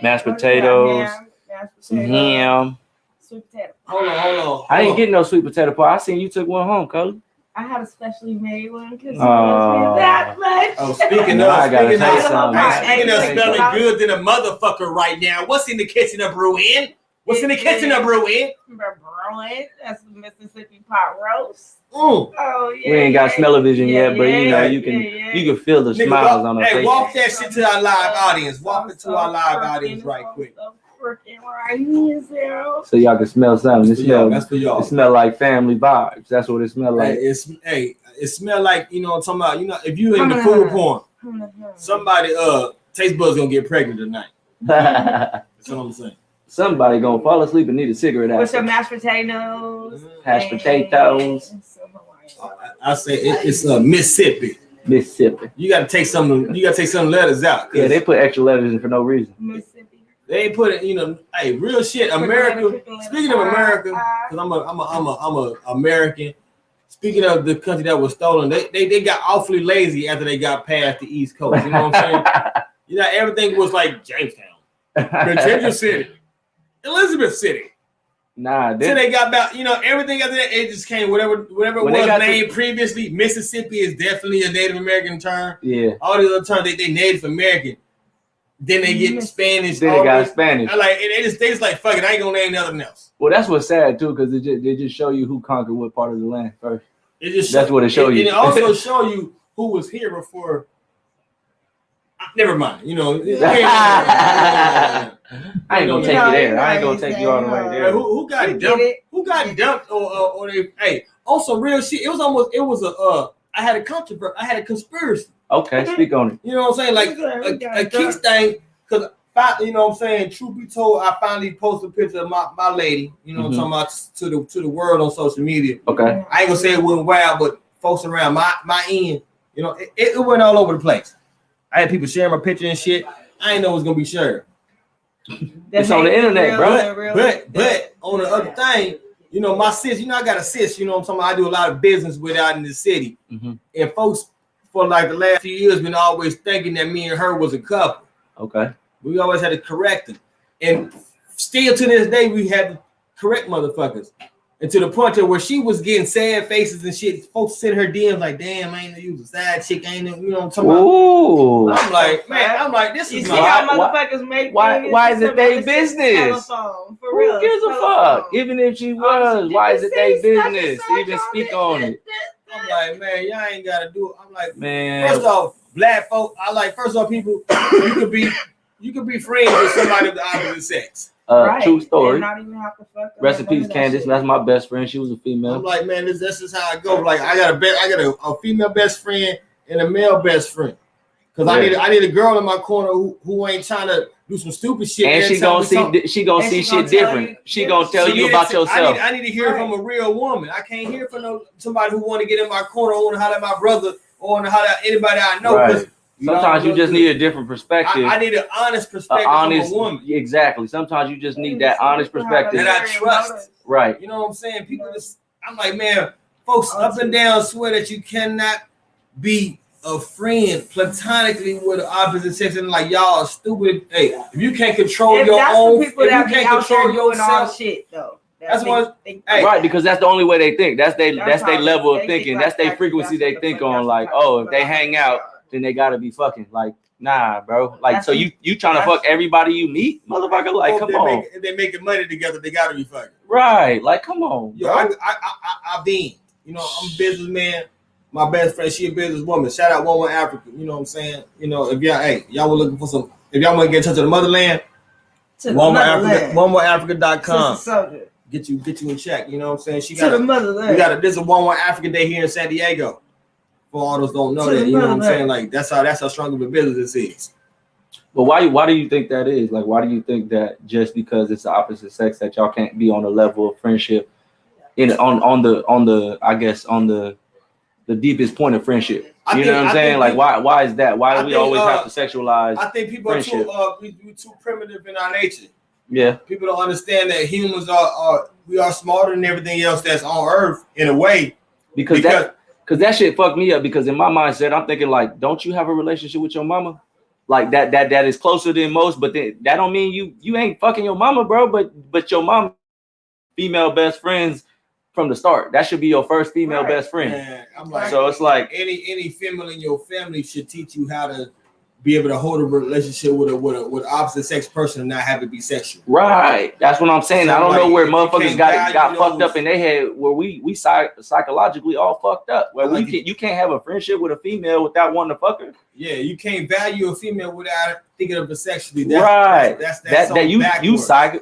mashed potatoes, some ham. Sweet potato. Hold on. I didn't get no sweet potato pie. I seen you took one home, Cody. I had a specially made one because that much. Oh, speaking of smelling good than a motherfucker right now, what's in the kitchen of brewing? Brewing? That's the Mississippi pot roast. Oh yeah. We ain't got smell-o-vision yet, but you know you can feel the smiles on our face. Hey, walk that shit to our live audience. Walk it to our live audience right quick. So y'all can smell something. That's for y'all. It smell like family vibes. That's what it smell like. It smell like, you know what I'm talking about. You know, if you in the food porn, somebody taste buds gonna get pregnant tonight. That's what I'm saying. Somebody gonna fall asleep and need a cigarette. With some mashed potatoes. Mashed potatoes. I say it's Mississippi. You gotta take some letters out. Yeah, they put extra letters in for no reason. Mississippi. They ain't put it, you know, hey, real shit. America. Speaking of America, because I'm a American. Speaking of the country that was stolen, they got awfully lazy after they got past the East Coast. You know what I'm saying? You know, everything was like Jamestown, Virginia City, Elizabeth City. Nah, so they got about, you know, everything after that, it just came whatever it was named previously. Mississippi is definitely a Native American term. Yeah. All these other terms, they Native American. Then they get Spanish. Then they got Spanish. I like they just like fuck it. I ain't gonna name nothing else. Well, that's what's sad too, because they just show you who conquered what part of the land first. That's what it show you. And it also show you who was here before. Never mind. You know. I ain't gonna take you there. I ain't gonna take you all the way there. Who got dumped? Who got dumped? Or they? Hey, on some real shit. It was I had a controversy. I had a conspiracy. Okay, speak on it. You know what I'm saying? Like a key thing, because you know what I'm saying. Truth be told, I finally posted a picture of my lady. You know what I'm talking about to the world on social media. Okay. I ain't gonna say it went wild, but folks around my end, you know, it went all over the place. I had people sharing my picture and shit. I didn't know it was gonna be shared. It's on the internet, bro. But on the other thing, you know, my sis, you know, I got a sis, you know what I'm talking about. I do a lot of business with out in the city. And folks for like the last few years been always thinking that me and her was a couple. Okay. We always had to correct them. And still to this day, we had to correct motherfuckers. And to the point where she was getting sad faces and shit. Folks sent her DMs like, damn, I ain't gonna use a side chick. I ain't, you know what I'm talking about? I'm like, man, this is how motherfuckers make. Why is it their business? Who gives a fuck? Even if she was, why is it their business? Even speak on it. I'm like, man, y'all ain't gotta do it. I'm like, man. First off, black folk, first off, people, you could be friends with somebody of the opposite sex. True story. Not even have to fuck Rest in peace, Candace. That's my best friend. She was a female. I'm like, man, this is how I go. Like, I got a female best friend and a male best friend. Cause I need a girl in my corner who ain't trying to do some stupid shit. And she gonna see shit different. She gonna tell you about yourself. I need to hear from a real woman. I can't hear from somebody who want to get in my corner or want to holler at my brother or want to holler at anybody I know. Right. Sometimes you just need a different perspective. I need an honest perspective from a woman. Exactly. Sometimes you just need that honest perspective that I trust. Right. You know what I'm saying? People just, I'm like, man, folks up and down swear that you cannot be a friend platonically with the opposite sex, and like y'all are stupid. Hey, if you can't control your own, if you can't control yourself, shit though. That's what. Right, because that's the only way they think. That's their level of thinking. That's their frequency they think on. Like, oh, if they hang out, then they gotta be fucking. Like, nah, bro. Like, so you trying to fuck everybody you meet, motherfucker? Like, come on. If they making money together, they gotta be fucking. Right. Like, come on. Yo, I've been. You know, I'm a businessman. My best friend, she a businesswoman. Shout out 11 Africa. You know what I'm saying? You know, if y'all were looking for some, if y'all want to get in touch with the motherland, 11africa.com. Get you in check. You know what I'm saying? She got to the motherland. There's a 11 Africa Day here in San Diego. For all those don't know that, you know what I'm saying? Like that's how strong of a business this is. But why do you think that is? Like, why do you think that just because it's the opposite sex that y'all can't be on a level of friendship on the deepest point of friendship? You know what I'm saying? Like, why is that? Why do we always have to sexualize? I think people friendship? are too primitive in our nature. Yeah. People don't understand that humans we are smarter than everything else that's on Earth in a way. Because that shit fucked me up, because in my mindset, I'm thinking like, don't you have a relationship with your mama? Like that is closer than most, but then that don't mean you ain't fucking your mama, bro. But your mom, female best friends from the start. That should be your first female best friend. Man, I'm like, so it's like any female in your family should teach you how to be able to hold a relationship with an opposite sex person and not have it be sexual. Right. That's what I'm saying. So I don't know where motherfuckers got fucked those, up in their head, where we psychologically all fucked up. Where you can't have a friendship with a female without wanting to fuck her. Yeah, you can't value a female without thinking of her sexually. That's you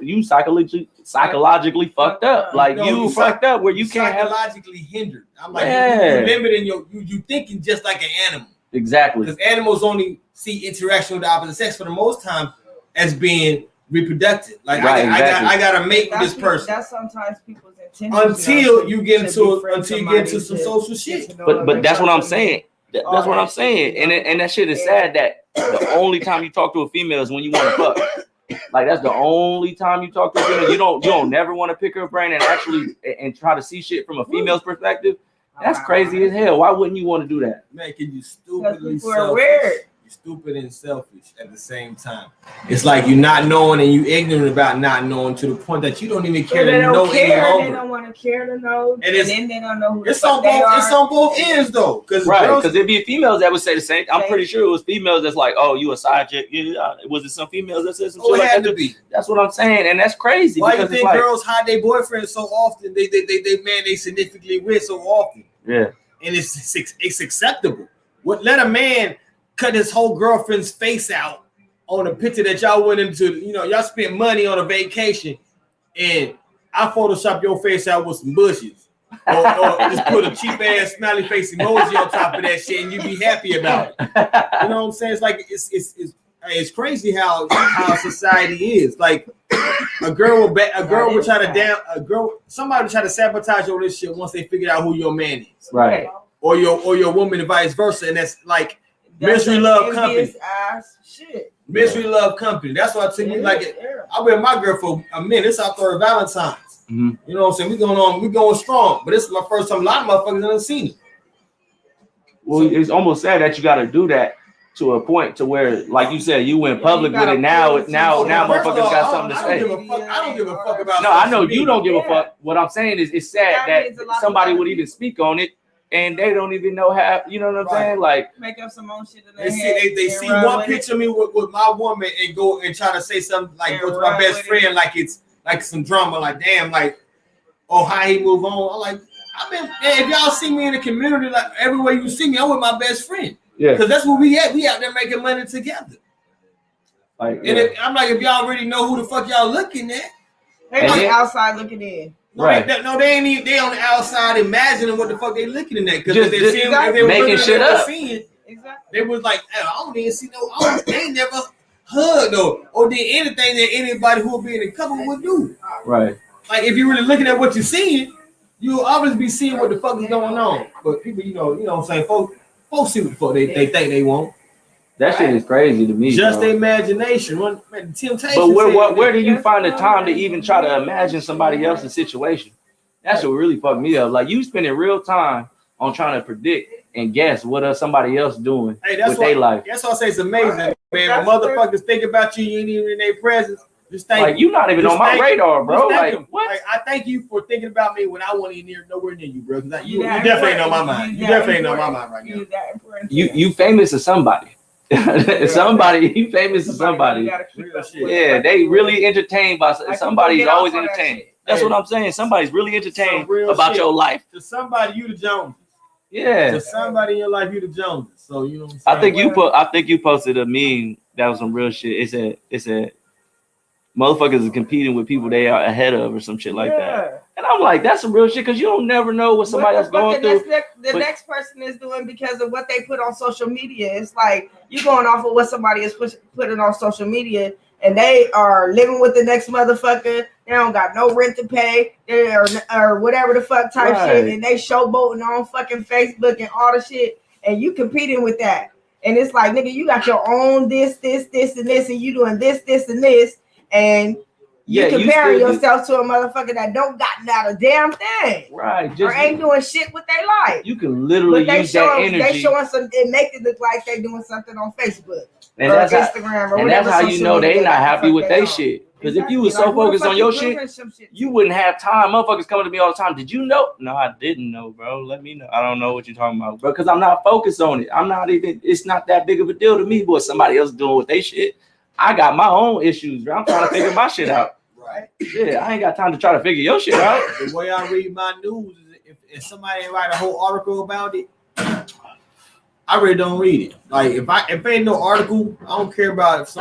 psychologically fucked up. Like fucked up where you can't have psychologically hindered. I'm like, you're limiting you thinking just like an animal. Exactly. Because animals only see interaction with the opposite sex for the most time as being reproductive. Like I gotta mate with this person. That's sometimes people's intention. Until you get into some social shit. But that's what I'm saying. That's what I'm saying. And that shit is sad that the only time you talk to a female is when you want to fuck. Like that's the only time you talk to a female. You don't never want to pick her brain and actually and try to see shit from a female's perspective. That's crazy as hell. Why wouldn't you want to do that? Making you stupidly selfish. You're stupid and selfish at the same time. It's like you're not knowing and you ignorant about not knowing to the point that you don't even care to know any longer. They don't want to care to know. And then they don't know who it's on both. It's on both ends though. Because there'd be females that would say the same. I'm pretty sure it was females that's like, oh, you a side chick. Yeah, was it some females that said some shit like that? To be. That's what I'm saying, and that's crazy. Why do you think girls hide their boyfriends so often? They significantly with so often. Yeah, and it's acceptable. What let a man cut his whole girlfriend's face out on a picture that y'all went into? You know, y'all spent money on a vacation, and I Photoshop your face out with some bushes, or just put a cheap ass smiley face emoji on top of that shit, and you be happy about it. You know what I'm saying? It's like it's crazy how society is. Like somebody would try to sabotage your relationship once they figure out who your man is, right? Or your woman and vice versa, and that's like misery love company. Misery love company. That's why to me, like I've been with my girl for a minute. It's our third Valentine's. Mm-hmm. You know what I'm saying? We going strong, but this is my first time. A lot of motherfuckers haven't seen it. Well, it's almost sad that you got to do that to a point to where, like you said, you went public with it. Now motherfuckers got something to say. I don't give a fuck about. No, I know you don't give a fuck. What I'm saying is, it's sad that somebody would even speak on it, and they don't even know how. You know what I'm saying? Like make up some own shit. They see one picture of me with my woman and go and try to say something like go to my best friend like it's like some drama. Like damn, like oh how he move on. I'm like if y'all see me in the community, like everywhere you see me, I'm with my best friend. Yeah, because that's what we at. We out there making money together. Like, and I'm like, if y'all already know who the fuck y'all looking at, they on the outside looking in. No, right? They ain't even. They on the outside imagining what the fuck they looking at. Because if they making shit up, seeing, they was like, hey, I don't even see no. They ain't never hugged or did anything that anybody who would be in a couple would do. Right. Like if you're really looking at what you're seeing, you'll always be seeing what the fuck is going on. But people, you know what I'm saying, folks see what the fuck they think they want. That shit is crazy to me. Just the imagination, temptation. But where do you find the time to even try to imagine somebody else's situation? That's what really fucked me up. Like you spending real time on trying to predict and guess what somebody else doing with their life. That's why I say it's amazing, man. When motherfuckers think about you ain't even in their presence. Just thank like you not even on my radar, bro. Like what? Like, I thank you for thinking about me when I wasn't nowhere near you, bro. You definitely ain't on my mind. You definitely ain't on my mind right now. You famous to somebody. Somebody, you famous to somebody. Yeah, they really entertained by somebody's always entertained. That's what I'm saying. Somebody's really entertained about your life. To somebody, you the Jones. Yeah. To somebody in your life, you the Joneses. So you know what I'm saying? I think you posted a meme that was some real shit. It said motherfuckers are competing with people they are ahead of or some shit like that. And I'm like, that's some real shit because you don't never know what somebody else going through. The next person is doing because of what they put on social media. It's like you going off of what somebody is putting on social media, and they are living with the next motherfucker. They don't got no rent to pay, or whatever the fuck type shit, and they showboating on fucking Facebook and all the shit, and you competing with that. And it's like, nigga, you got your own this, and this, and you doing this, and this. And you comparing yourself to a motherfucker that don't got not a damn thing, right? Or ain't doing shit with their life. You can literally use that energy. They showing some, it make it look like they doing something on Facebook and or Instagram, and that's how you know they not happy with their shit. Because if you was so focused on your shit, you wouldn't have time. Motherfuckers coming to me all the time. Did you know? No, I didn't know, bro. Let me know. I don't know what you're talking about, bro. Because I'm not focused on it. It's not that big of a deal to me. But somebody else doing with their shit. I got my own issues, bro. I'm trying to figure my shit out. Right. Yeah, I ain't got time to try to figure your shit out. The way I read my news is if somebody write a whole article about it, I really don't read it. Like if ain't no article, I don't care about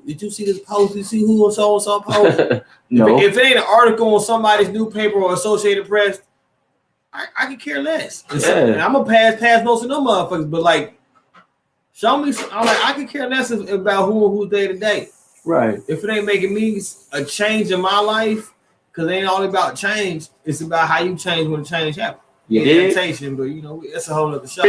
did you see this post? Did you see who and so post? No. If it ain't an article on somebody's newspaper or Associated Press, I can care less. And I'm gonna pass most of them motherfuckers, but like show me I can care less about who's day to day. Right. If it ain't making me a change in my life, because it ain't all about change, it's about how you change when the change happens. Yeah. Adaptation, but you know, that's a whole other show.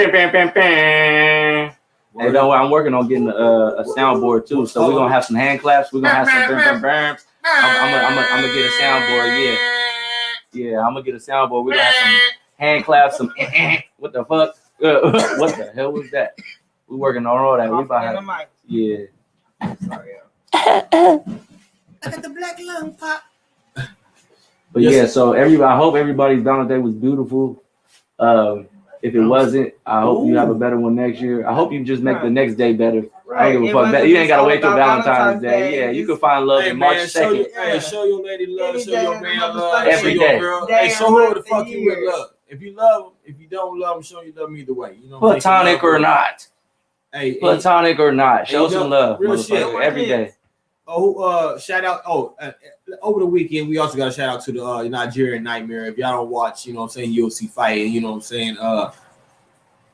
Hey, don't worry, I'm working on getting a soundboard too. So we're gonna have some hand claps. We're gonna have some burms. I'm gonna get a soundboard. Yeah. I'm gonna get a soundboard. We're gonna have some hand claps. Some what the fuck? What the hell was that? We working on all that. We about to, yeah. Sorry. I got the black lung pop. But yeah, so everybody, I hope everybody's Valentine's Day was beautiful. If it wasn't, I hope you have a better one next year. I hope you just make the next day better. I don't give a fuck. You ain't gotta wait till Valentine's Day. Yeah, you can find love in March 2nd. Show your lady love. Show your man love. Every day. Hey, show her the fuck you with love. If you love them, if you don't love them, show you love them either way. You know, platonic or not. Hey, platonic or not, show some love, real shit every day. Shout out. Over the weekend, we also got a shout out to the Nigerian Nightmare. If y'all don't watch, you know what I'm saying, UFC fighting, you know what I'm saying,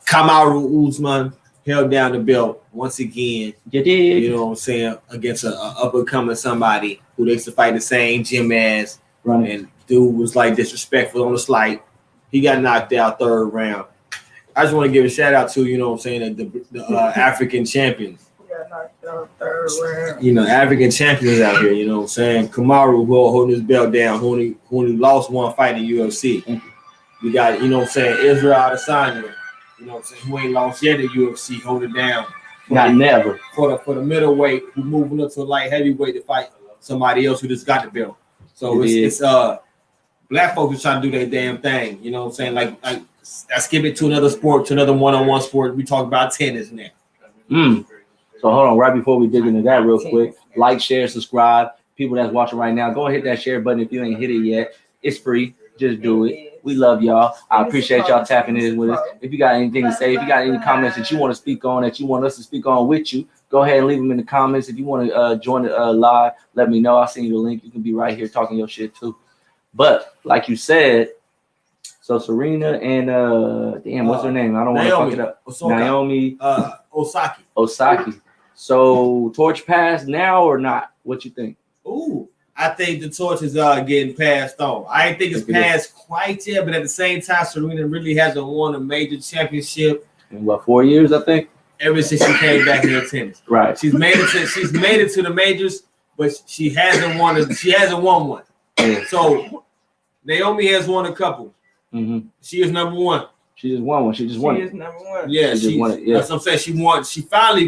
Kamaru Usman held down the belt once again. You know what I'm saying, against an up-and-coming somebody who they used to fight the same gym as. Right. And dude was like disrespectful on the slight. He got knocked out third round. I just want to give a shout out to, you know what I'm saying, the African champions. You know, African champions out here, you know what I'm saying? Kamaru who holding his belt down, who only lost one fight in UFC. We got, you know what I'm saying, Israel Adesanya, you know what I'm saying, who ain't lost yet in UFC, hold it down. Never. For the middleweight, who moving up to light heavyweight to fight somebody else who just got the belt. So it's black folks are trying to do their damn thing, you know what I'm saying? Like let's give it to another sport, to another one-on-one sport. We talk about tennis now. So hold on, right before we dig into that real quick, like, share, subscribe. People that's watching right now, go and hit that share button if you ain't hit it yet. It's free. Just do it. We love y'all. I appreciate y'all tapping in with us. If you got anything to say, if you got any comments that you want to speak on, that you want us to speak on with you, go ahead and leave them in the comments. If you want to join it live, let me know. I'll send you the link. You can be right here talking your shit too. But like you said, so Serena and what's her name? I don't want to fuck it up. Naomi Osaka. So torch passed now or not? What you think? Ooh, I think the torch is getting passed on. I ain't think it's passed quite yet, but at the same time, Serena really hasn't won a major championship in 4 years, I think. Ever since she came back into tennis. Right. She's made it to the majors, but she hasn't won one. Yeah. So Naomi has won a couple. Mm-hmm. She is number one. She just won one. She just won it. She is number one. Yeah, she just won it. Yeah. That's what I'm saying. She won. She finally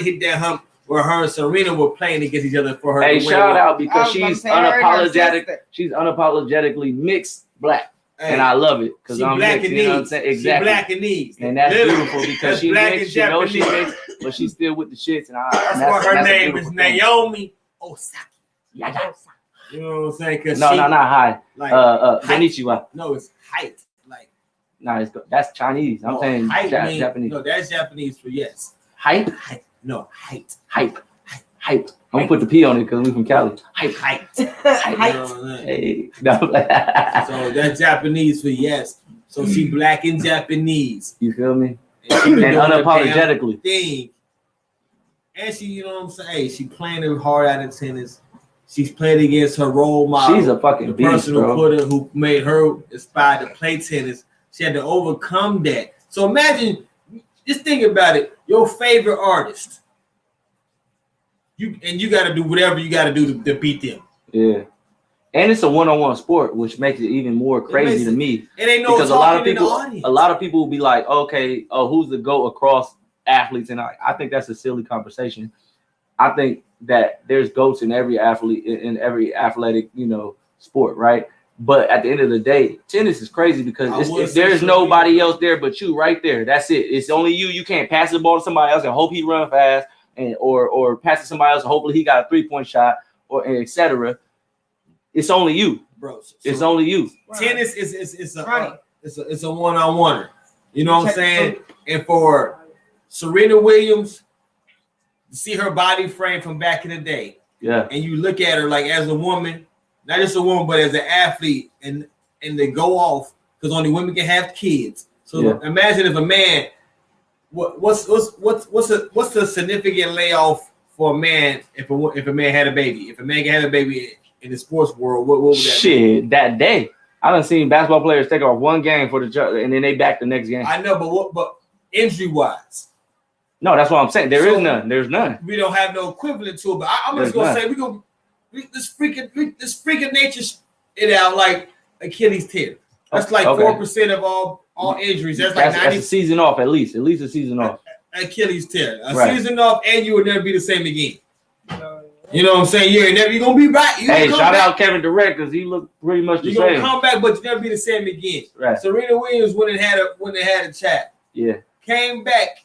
hit that hump where her and Serena were playing against each other for her. Hey, shout out because she's unapologetic. She's unapologetically mixed black. Hey, and I love it because I'm black mixed, and you know what I'm saying? Exactly. She black and needs. And that's beautiful because she mixed, she knows she mixed, but she's still with the shits. And that's why her name is Naomi Osaka. Yeah. You know what I'm saying? No, not high. Like, Konnichiwa. No, it's height. Like, no, that's Chinese. I'm saying Japanese. No, that's Japanese for yes. Height? No, height. Hype. I'm gonna put the P on it because we from Cali. Height. Hey, no. So that's Japanese for yes. So she black and Japanese. You feel me? And unapologetically. Thing. And she, you know what I'm saying? She playing her hard out of tennis. She's playing against her role model. She's a fucking beast, person who made her inspired to play tennis. She had to overcome that. So imagine, just think about it. Your favorite artist. You got to do whatever you got to do to beat them. Yeah, and it's a one-on-one sport, which makes it even more crazy to me. It ain't no because a lot of people will be like, okay, who's the GOAT across athletes? And I think that's a silly conversation. I think that there's GOATs in every athlete, in every athletic, sport, right? But at the end of the day, tennis is crazy because there's nobody else there but you right there. That's it. It's only you. You can't pass the ball to somebody else and hope he run fast. Or pass to somebody else, and hopefully he got a 3-point shot, or etc. It's only you, bro. It's only you. Tennis is a one-on-one. You know what I'm saying? And for Serena Williams, you see her body frame from back in the day, and you look at her like as a woman, not just a woman, but as an athlete, and they go off because only women can have kids. So imagine if a man. What's the significant layoff for a man if a man had a baby? If a man can have a baby in the sports world, what would that be? That day. I done seen basketball players take off one game for the and then they back the next game. I know, but injury wise, No, that's what I'm saying. There is none. There's none. We don't have no equivalent to it. But I'm just gonna say this freaking nature it out like Achilles tear. That's like 4% of all injuries. That's like 90. That's a season off at least a season off. Achilles tear. Season off, and you will never be the same again. You know what I'm saying? You're gonna be right. Hey, shout out Kevin Durant because he looked pretty much the same. You're gonna come back, but you never be the same again. Right. Serena Williams when it had a child. Yeah. Came back.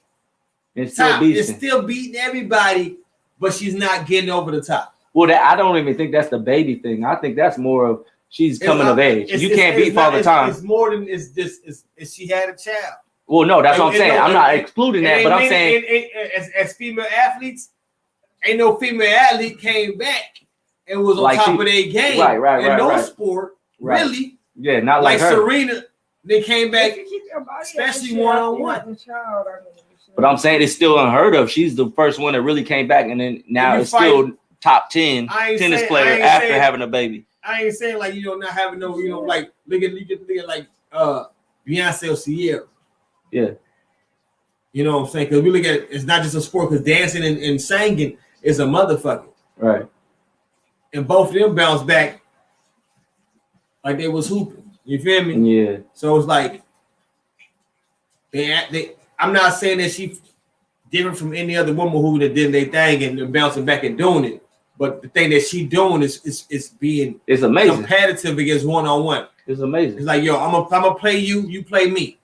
It's still beating everybody, but she's not getting over the top. Well, I don't even think that's the baby thing. I think that's more of she's coming of age. You can't beat Father Time. It's more than it's she had a child. Well, no, that's what I'm saying. I'm not excluding that, but I'm saying as female athletes, ain't no female athlete came back and was on top of their game. Right. In no sport, really. Yeah, not like her. Serena. They came back, especially one-on-one. But I'm saying it's still unheard of. She's the first one that really came back, and then now it's still top 10 tennis player after having a baby. I ain't saying like not having no, like look at like Beyonce or Sierra. Yeah. You know what I'm saying? Because we look at it's not just a sport, because dancing and singing is a motherfucker. Right. And both of them bounced back like they was hooping. You feel me? Yeah. So it's like I'm not saying that she different from any other woman who did their thing and bouncing back and doing it. But the thing that she doing is being amazing competitive against one-on-one. It's amazing. It's like, yo, I'm gonna play you, you play me.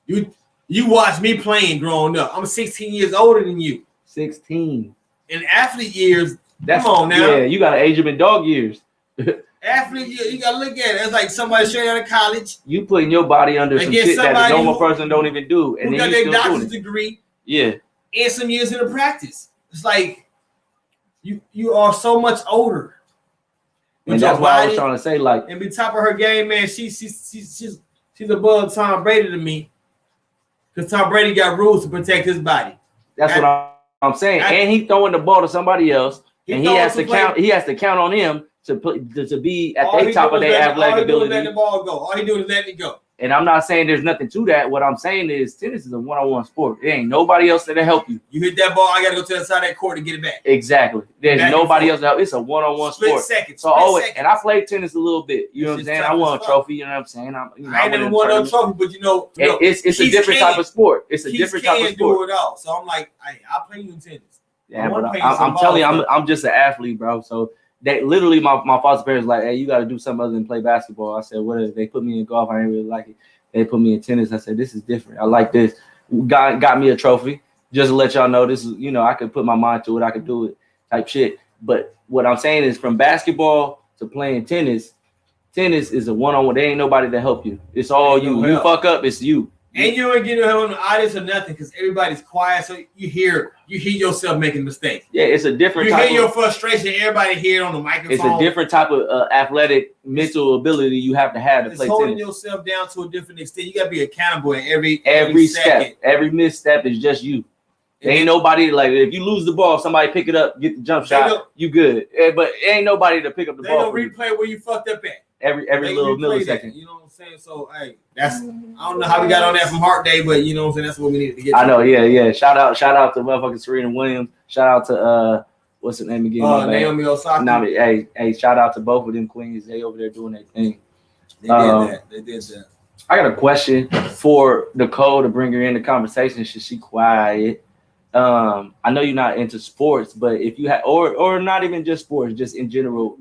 You watch me playing growing up. I'm 16 years older than you. 16. In athlete years, come on now. Yeah, you gotta age them in dog years. Athlete, you gotta look at it. It's like somebody straight out of college. You putting your body under some shit that a normal person don't even do, and who then got their doctor's degree. Yeah, and some years in the practice. It's like you are so much older. And that's what I was trying to say. Like, and be top of her game, man. She's above Tom Brady to me, because Tom Brady got rules to protect his body. That's what I'm saying. And he throwing the ball to somebody else, and he has to count. He has to count on him to be at the top of their athletic ability. Letting the ball go. All he doing is letting it go. And I'm not saying there's nothing to that. What I'm saying is tennis is a one-on-one sport. There ain't nobody else that'll help you. You hit that ball, I gotta go to the side of that court to get it back. Exactly. There's nobody else to help. It's a one-on-one sport. And I played tennis a little bit. You know what I'm saying? I won a trophy. You know what I'm saying? I ain't never won no trophy, but it's a different type of sport. It's a different type of sport. Do it all. So I'm like, I'll play you in tennis. Yeah, but I'm telling you, I'm just an athlete, bro. So they literally my foster parents like, hey, you got to do something other than play basketball. I said, what if they put me in golf? I didn't really like it. They put me in tennis. I said, this is different. I like this. Got me a trophy. Just to let y'all know, this is, I could put my mind to it. I could do it type shit. But what I'm saying is, from basketball to playing tennis is a one-on-one. There ain't nobody to help you. It's all you. You fuck up, it's you. And you ain't getting help on the audience or nothing, because everybody's quiet, so you hear yourself making mistakes. Yeah, it's a different. You hear your frustration. Everybody hear it on the microphone. It's a different type of athletic mental ability you have to play tennis. Holding yourself down to a different extent. You gotta be accountable in every step. Every misstep is just you. There ain't nobody, like, if you lose the ball, somebody pick it up, get the jump shot, you good. But ain't nobody to pick up the ball. They don't replay where you fucked up at. Every little millisecond. You know what I'm saying? So, hey, I don't know how we got on that from Heart Day, but you know what I'm saying? That's what we needed to get to. I know, yeah. Shout out to motherfucking Serena Williams. Shout out to what's her name again? Naomi Osaka. Hey, shout out to both of them queens. They over there doing their thing. They did that. I got a question for Nicole to bring her in the conversation. Should she quiet? I know you're not into sports, but if you have, or not even just sports, just in general,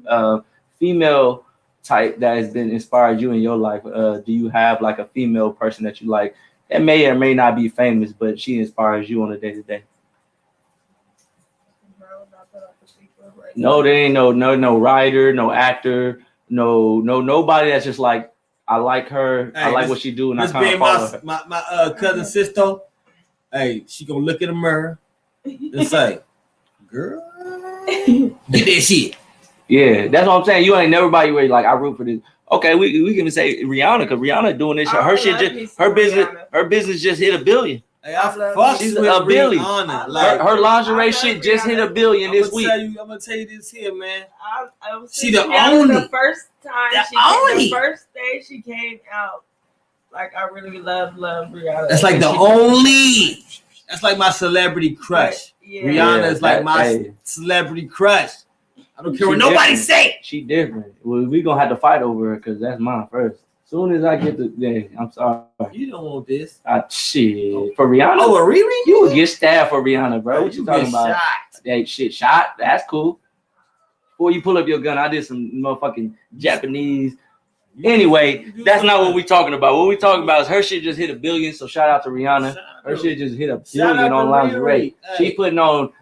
female type that has been inspired you in your life. Do you have like a female person that you like that may or may not be famous, but she inspires you on a day-to-day? No, there ain't no writer, no actor, no nobody that's just like, I like her, I like what she do, and I kind of follow her. My cousin Sisto, hey, she gonna look in the mirror and say, "Girl, get that shit." Yeah, that's what I'm saying. You ain't never by where like, I root for this. Okay, we can say Rihanna, because Rihanna doing this. Her business just hit $1 billion. Hey, she's $1 billion. Her lingerie shit just hit $1 billion this week. I'm gonna tell you this here, man. She the only. The first time the first day she came out, like, I really love Rihanna. That's like the only. That's like my celebrity crush. Yeah. Rihanna is like my celebrity crush. I don't care what nobody say. She different. Well, we gonna have to fight over her because that's mine first. Soon as I get the, I'm sorry. You don't want this. Shit. For Rihanna? Oh, a Riri? You would get stabbed for Rihanna, bro. What you talking about? Shot. That shit shot. That's cool. Before you pull up your gun, I did some motherfucking Japanese. Anyway, that's not what we talking about. What we talking about is her shit just hit 1 billion. So shout out to Rihanna. Her shit just hit 1 billion on lingerie. She putting on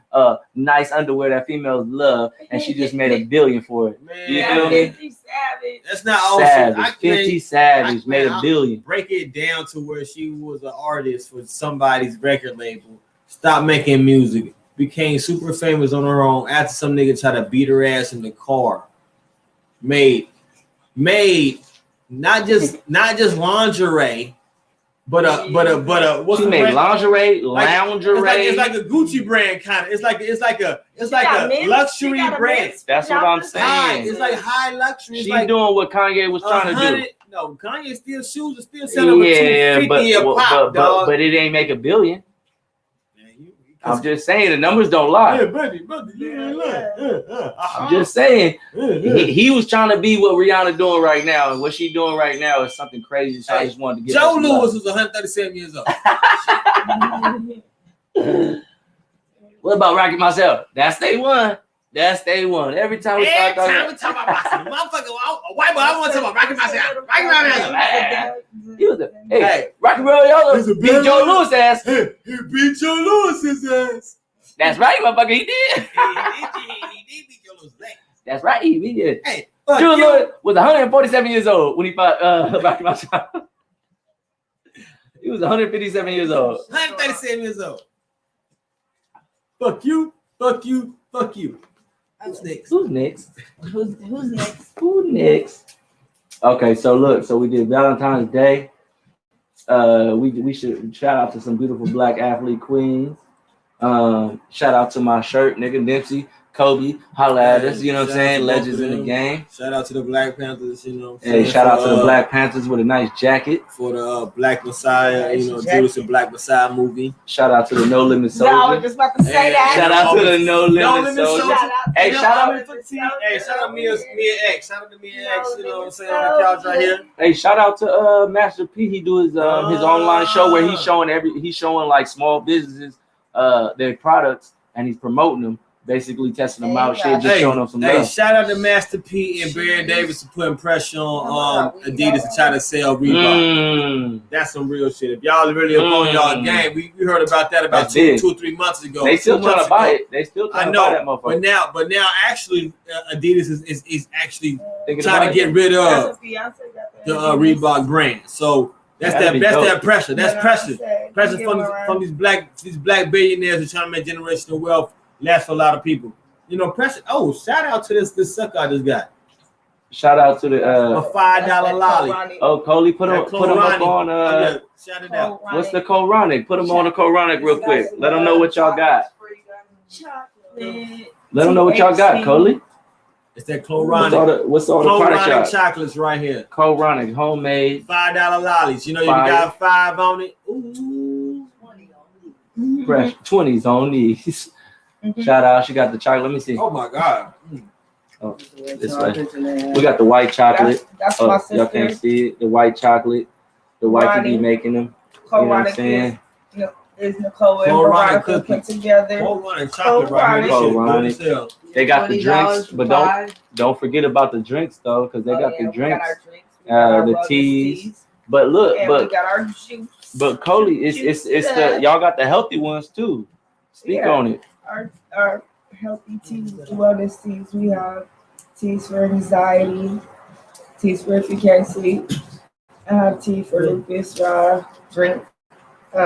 nice underwear that females love, and she just made 1 billion for it. Man, You feel me? 50 Savage. That's not all. Savage. 50 Savage made 1 billion. Break it down to where she was an artist for somebody's record label. Stopped making music. Became super famous on her own after some nigga tried to beat her ass in the car. Made not just lingerie, but what's she made lingerie, loungerie. It's like a Gucci brand kind of. It's like a luxury brand. That's what I'm saying. It's like high luxury. She's like doing what Kanye was trying to do. No, Kanye still shoes are still selling for $250 a pop, but it ain't make 1 billion. I'm just saying the numbers don't lie. Yeah, buddy, you ain't lying. I'm just saying he was trying to be what Rihanna doing right now, and what she doing right now is something crazy. So I just wanted to get Joe Louis was 137 years old. What about Rocky Myself? That's day one. That's day one. Every time we start talking, we talk about boxing, motherfucker, white boy, I want to talk about Rocky Myself. Rocky Myself. He was hey, Rocky Royale beat Joe Louis ass. He beat Joe Louis's ass. That's right, motherfucker. He did. He did beat Joe Louis' ass. That's right. He did. Hey, Joe Louis was 147 years old when he fought Rocky Myself. He was 157 years old. 137 years old. Fuck you. Fuck you. Fuck you. Who's next? Who's next? Who's next? Who next? Okay, so look, so we did Valentine's Day. We should shout out to some beautiful black athlete queens. Shout out to my shirt, nigga, Nipsey, Kobe, holla at us, you know what I'm saying? Legends in the game. Shout out to the Black Panthers, you know. Hey, shout out to the Black Panthers with a nice jacket. For the Black Messiah, you know, Judas and Black Messiah movie. Shout out to the No Limit Soldier. No, I was just about to say that. Shout out to the No Limit Soldier. Hey, shout out to me and X. Shout out to me and X, you know what I'm saying, on the couch right here. Hey, shout out to Master P. He do his online show where he's showing like small businesses their products and he's promoting them. Basically testing them out, shit, just showing them some love. Shout out to Master P and Baron Davis for putting pressure on Adidas to try to sell Reebok. That's some real shit. If y'all really up on y'all game, we heard about that about 2 or 3 months ago. They still trying to buy it. They still trying to buy that motherfucker. But now actually Adidas is actually trying to get rid of the Reebok brand. So that's that pressure. That's pressure. Pressure from these black billionaires who are trying to make generational wealth last for a lot of people. You know, pressure. Oh, shout out to this sucker I just got. Shout out to the a $5 lolly. Oh, Coley, put him up on shout it out. What's the Coronic? Put him on the Coronic real quick. Let them know what y'all got. Let them know what y'all got, Coley. It's that Coronic. What's all the product shop? Chocolates right here. Coronic, homemade. $5 lollies. You know you got 5 on it. Ooh. Fresh 20s on these. Shout out. She got the chocolate. Let me see. Oh my God. Oh, this way. We got the white chocolate. That's my sister. Y'all can't see it. The white chocolate. The white be making them. You know what I'm saying? Is Nicole and Veronica put together. Coronic chocolate right here. Coronic. They got the drinks, but don't forget about the drinks though, because they got the drinks. The teas. But look, we got our juice. But Coley, it's the y'all got the healthy ones too. Speak on it. Our healthy teas, wellness teas. We have teas for anxiety, teas for if you can't sleep. I have tea for lupus, drink. We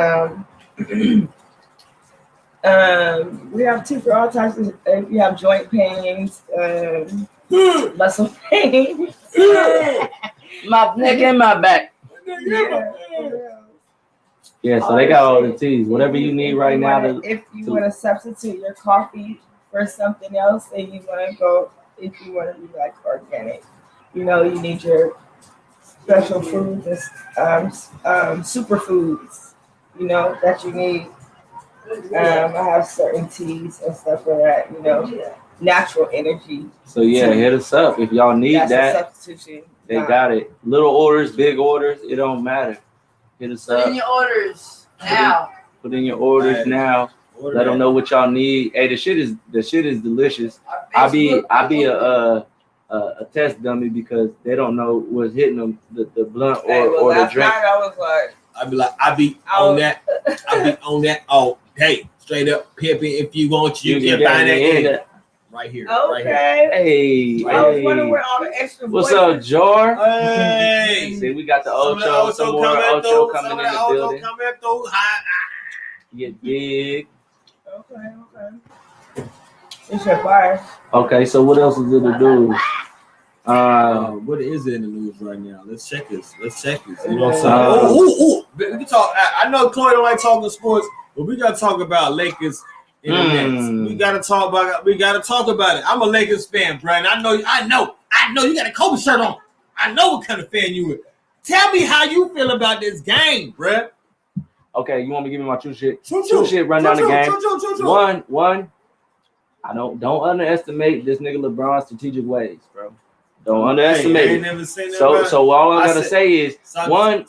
have tea for all types of, if you have joint pains, muscle pains. My neck and my back. Yeah, so they got all the teas. Whatever you need right now. If you want to substitute your coffee for something else, and you want to go, if you want to be like organic, you know, you need your special foods and superfoods, you know, that you need. I have certain teas and stuff for that, natural energy. So yeah, hit us up if y'all need That's that. a substitution. They got it. Little orders, big orders, it don't matter. Hit us up. Put in your orders now. Put in your orders now. Let them know what y'all need. Hey, the shit is delicious. I be a test dummy because they don't know what's hitting them, the blunt or the drink. Night I was like, I be on that. Oh, hey, straight up pimping. If you want, you can find that right here. okay. Right here. Hey, I was wondering where all the extra. What's up, Jar? Hey, see, we got the Ocho. Some more Ocho coming in the building. Get big. Okay. It's your fire. Okay, so what else is it to do? What is it in the news right now? Let's check this. You know what I'm saying? We can talk. I know Chloe don't like talking sports, but we gotta talk about Lakers in the Nets. We gotta talk about it. I'm a Lakers fan, Brian. I know. You got a Kobe shirt on. I know what kind of fan you are. Tell me how you feel about this game, Brett. Okay, you want me to give me my true shit? True shit. Run down the game. True. One. I don't underestimate this nigga LeBron's strategic ways, bro. Don't underestimate it. Never say So all I'm gonna say is Anthony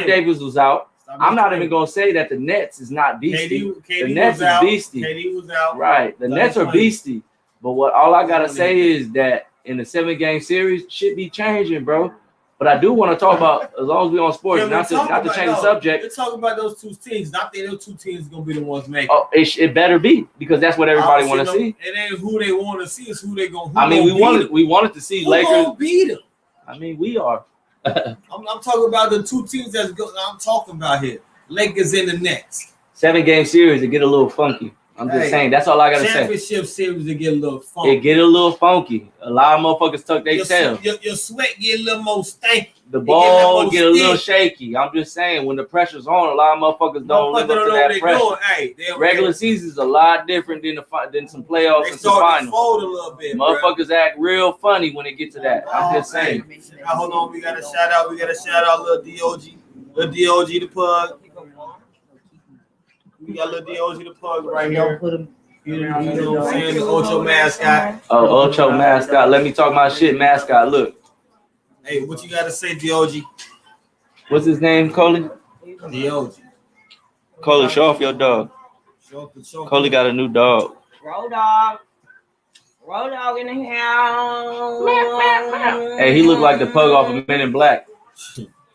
Davis. Davis was out. I'm not even gonna say that the Nets is not beastie. The Nets is beastie. KD was out. Right. The Nets are beastie. But all I gotta say is that in the 7-game series, shit be changing, bro. But I do want to talk about, as long as we're on sports, not to change the subject. Let's talk about those two teams. Not that those two teams gonna be the ones making. Oh, it better be, because that's what everybody want to see. It ain't who they want to see; it's who they gonna. We wanted to see Lakers. Who gonna beat them? I mean, we are. I'm talking about the two teams I'm talking about here. Lakers and the Nets. 7-game series, it get a little funky. I'm just saying. That's all I gotta say. Championship series, it get a little funky. It get a little funky. A lot of motherfuckers tuck their tail. Your sweat get a little more stanky. The ball get a little shaky. I'm just saying, when the pressure's on, a lot of motherfuckers don't live up to that pressure. Hey, regular season's a lot different than some playoffs and some finals. Fold a little bit, motherfuckers act real funny when it get to that. I'm just saying. Now, hold on, we got a shout out. Little DOG the pug. We got little DOG the pug right here. You know what I'm saying? The Ocho mascot. Oh, Ocho mascot. Let me talk my shit, mascot. Look. Hey, what you got to say, DOG? What's his name, Coley? DOG. Coley, show off your dog. Coley got a new dog. Road dog in the house. Hey, he looked like the pug off of Men in Black.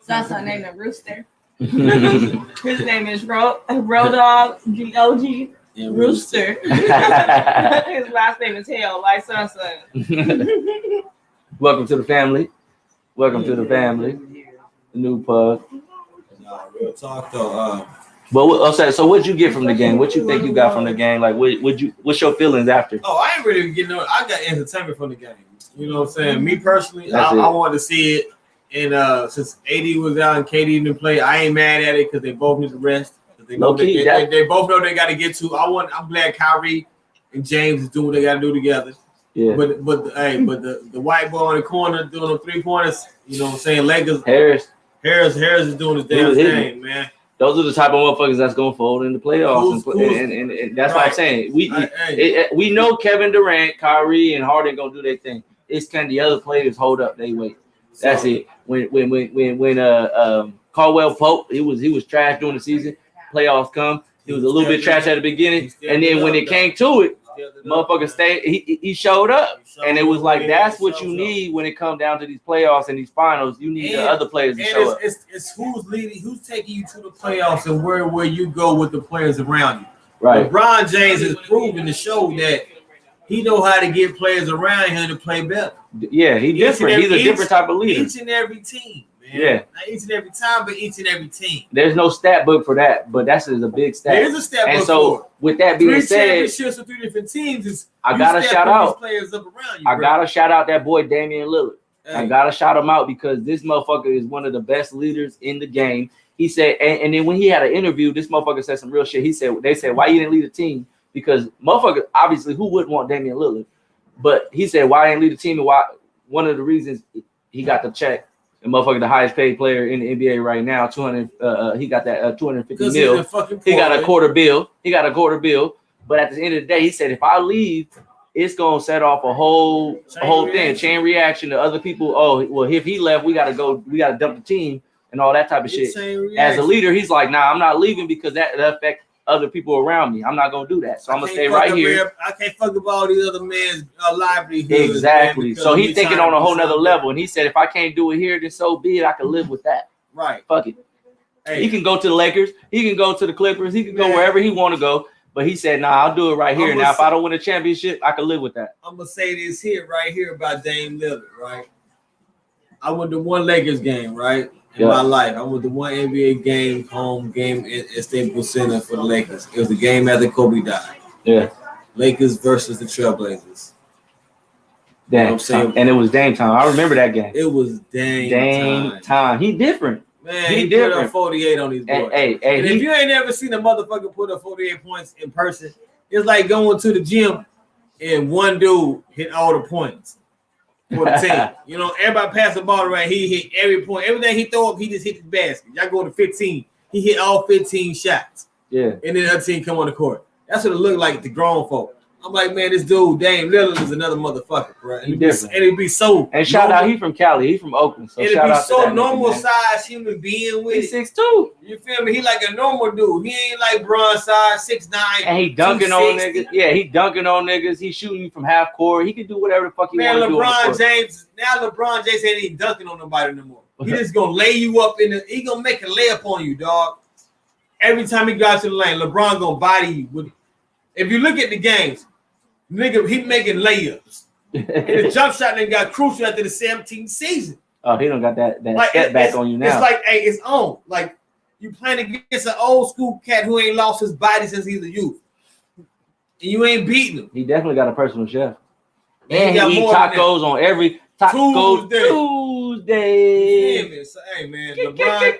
That's her name, the Rooster. His name is Road Dog GOG Rooster. His last name is Hell, like Sun. Welcome to the family. The new pug. No, real talk though. But so what'd you get from the game? What you think you got from the game? Like, what's your feelings after? Oh, I ain't really getting no. I got entertainment from the game. You know what I'm saying? Me personally, I wanted to see it. And since AD was out and KD didn't play, I ain't mad at it because they both need to rest. They both know they got to get to. I'm glad Kyrie and James is doing what they got to do together. Yeah. But the white boy in the corner doing the 3-pointers. You know what I'm saying? Lakers. Harris is doing his damn thing, man. Those are the type of motherfuckers that's gonna fold in the playoffs, and that's what I'm saying. We know Kevin Durant, Kyrie, and Harden gonna do their thing. It's can the other players hold up they weight. That's it. When Caldwell Pope, he was trash during the season. Playoffs come, he was a little bit trash at the beginning, and then when it came to it, motherfucker stayed. He showed up, and it was like that's what you need when it comes down to these playoffs and these finals. You need the other players to show up. It's who's leading, who's taking you to the playoffs, and where you go with the players around you. Right. LeBron James has proven to show that he know how to get players around him to play better. Yeah, he's different. He's a different type of leader. Each and every team. Man. Yeah. Not each and every time, but each and every team. There's no stat book for that, but that's a big stat. There is a stat book. And so, with that being said, 3 championships with 3 different teams. I gotta shout out players up around you. I gotta shout out that boy Damian Lillard. Hey. I gotta shout him out because this motherfucker is one of the best leaders in the game. He said, and then when he had an interview, this motherfucker said some real shit. They said, why you didn't lead the team? Because motherfucker, obviously, who wouldn't want Damian Lillard? But he said, why I didn't lead the team? And why? One of the reasons he got the check The motherfucker, the highest paid player in the NBA right now. 200. He got that 250 mil. He got a quarter bill. But at the end of the day, he said, if I leave, it's gonna set off a whole chain reaction to other people. Oh, well, if he left, we gotta dump the team and all that type of shit. As a leader, he's like, nah, I'm not leaving because that affect other people around me. I'm not gonna do that. So I'm gonna stay right here. I can't fuck about all these other men's livelihood. Exactly. Man, so he's thinking on a whole nother level. And he said, if I can't do it here, then so be it. I can live with that. Right. Fuck it. Hey. He can go to the Lakers. He can go to the Clippers. He can go wherever he want to go. But he said, nah, I'll do it right here. Now, if I don't win a championship, I can live with that. I'm going to say this right here about Dame Lillard, right? I went to one Lakers game, right? In my life. I went to one NBA home game at Staples Center for the Lakers. It was the game after Kobe died. Yeah. Lakers versus the Trailblazers. Damn. You know what I'm saying? And it was Dame time. I remember that game. It was Dame time. He different. Man, he put up 48 on these boys. And if you ain't ever seen a motherfucker put up 48 points in person, it's like going to the gym and one dude hit all the points for the team. You know, everybody pass the ball around. He hit every point. Everything he throw up, he just hit the basket. Y'all go to 15. He hit all 15 shots. Yeah. And then the other team come on the court. That's what it looked like to grown folk. I'm like, man, this dude, Dame Lillard, is another motherfucker, bro. And it'd be so. And shout out, he from Cali. He from Oakland. So it'd be so normal size human being with. He's 6'2". You feel me? He like a normal dude. He ain't like bronze size, 6'9". And he dunking on niggas. Yeah, he dunking on niggas. He shooting from half court. He can do whatever the fuck he want to do. LeBron James ain't even dunking on nobody no more. He just gonna lay you up he gonna make a layup on you, dog. Every time he goes to the lane, LeBron gonna body you with. If you look at the games. Nigga, he making layups. And the jump shot then got crucial after the 17th season. Oh, he don't got that like, step back on you now. It's like, hey, it's on. Like, you playing against an old school cat who ain't lost his body since he's a youth. And you ain't beating him. He definitely got a personal chef. And he eat tacos on every Tuesday. Yeah, so, hey, man, LeBron,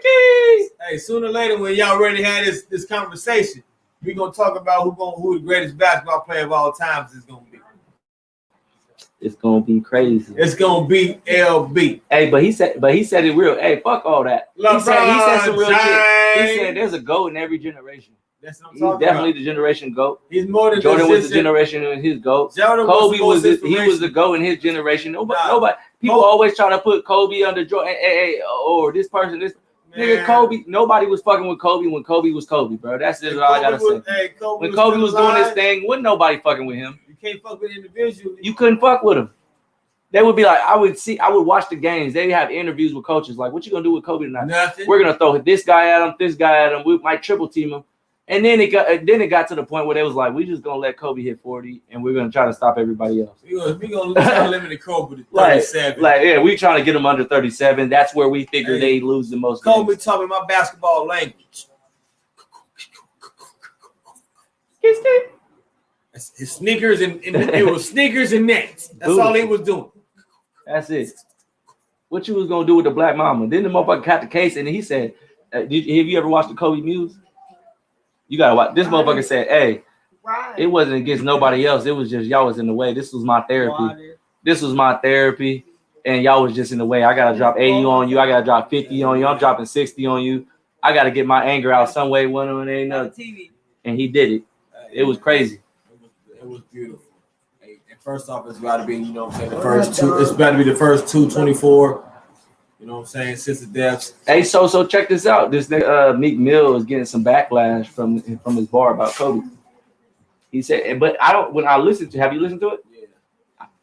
hey, sooner or later when y'all ready to have this conversation, we're gonna talk about who the greatest basketball player of all times is gonna be. It's gonna be crazy. It's gonna be LB. Hey, but he said it real. Hey, fuck all that. He said some real shit. He said there's a GOAT in every generation. That's what I'm He's talking definitely about. The generation GOAT. He's more than Jordan was the generation in his GOAT. Kobe was the GOAT in his generation. Nobody. People always try to put Kobe under Jordan. Or this person. Nigga, Kobe. Nobody was fucking with Kobe when Kobe was Kobe, bro. That's just all I gotta say. When Kobe was doing this thing, wasn't nobody fucking with him. You can't fuck with individuals. You couldn't fuck with him. They would be like, I would watch the games. They have interviews with coaches like, what you gonna do with Kobe tonight? Nothing. We're gonna throw this guy at him. We might triple team him. And then it got to the point where they was like, we just gonna let Kobe hit 40 and we're gonna try to stop everybody else. We're gonna try to limit Kobe to 37. We trying to get him under 37. That's where we figure they lose the most. Kobe taught me my basketball language. His sneakers and it was sneakers and nets. That's all he was doing. That's it. What you was gonna do with the black mama? Then the motherfucker caught the case and he said, have you ever watched the Kobe Muse? You gotta watch. This motherfucker said, hey, it wasn't against nobody else. It was just y'all was in the way. This was my therapy. And y'all was just in the way. I gotta drop 80 on you. I gotta drop 50 on you. I'm dropping 60 on you. I gotta get my anger out some way. One on ain't nothing. And he did it. It was crazy. It was beautiful. Hey, and first off, it's got to be, you know what I'm saying, the first two. It's got to be the first 224. You know what I'm saying? Since the deaths. Hey, so check this out. This Meek Mill is getting some backlash from his bar about Kobe. He said, but I don't. When I listened to, have you listened to it? Yeah.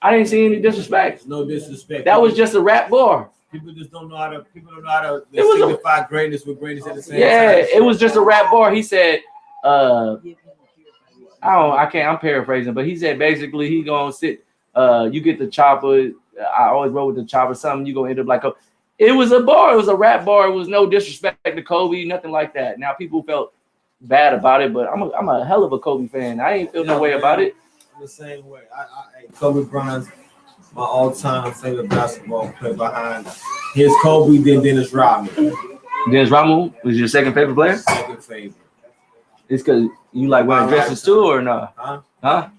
I didn't see any disrespect. No disrespect. That was just a rap bar. People just don't know how to. People don't know how to signify greatness with greatness at the same time. Yeah, it was just a rap bar. He said, I'm paraphrasing, but he said basically he gonna sit. You get the chopper. I always roll with the chopper. Something you gonna end up like. It was a bar. It was a rap bar. It was no disrespect to Kobe, nothing like that. Now people felt bad about it, but I'm a hell of a Kobe fan. I ain't feel no way about it. The same way. Kobe Bryant's my all-time favorite basketball player behind his Kobe, then Dennis Rodman. Dennis Rodman was your second favorite player? Second favorite. It's because you like wearing dresses too, or no? Huh?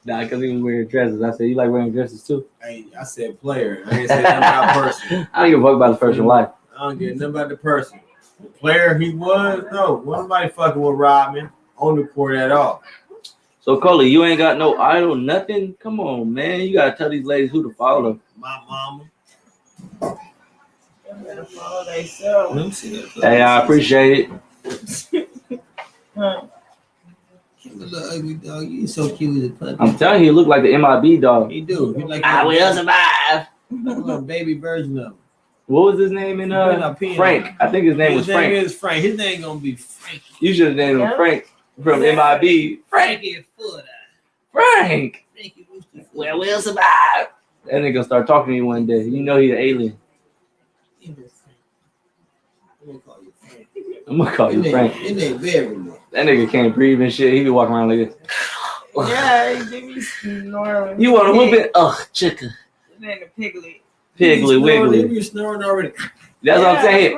Nah, because he was wearing dresses. I said, you like wearing dresses too? Hey, I said player. I ain't say nothing about person. I don't give a fuck about the person's life. I don't give nothing about the person. The player he was, no, nobody fucking with Rodman on the court at all. So, Coley, you ain't got no idol, nothing? Come on, man. You got to tell these ladies who to follow. My mama. Follow themselves. Let me see that. Hey, I appreciate it. You little ugly dog. You so cute as a puppy. I'm telling you, you look like the MIB dog. He do. He like I will survive. like a little baby version of him. What was his name in Frank? I think his name was Frank. His name is Frank. His name gonna be Frank. You should have named him Frank from MIB. Frankie Foot. Frank. Well, we'll survive. That nigga start talking to you one day. You know he an alien. I'm gonna call you Frank. That nigga can't breathe and shit. He be walking around like this. Yeah, he give me snoring. You want a whoop it? Ugh, chicken. It ain't a piglet. Piggly Wiggly. You snoring already. That's what I'm saying.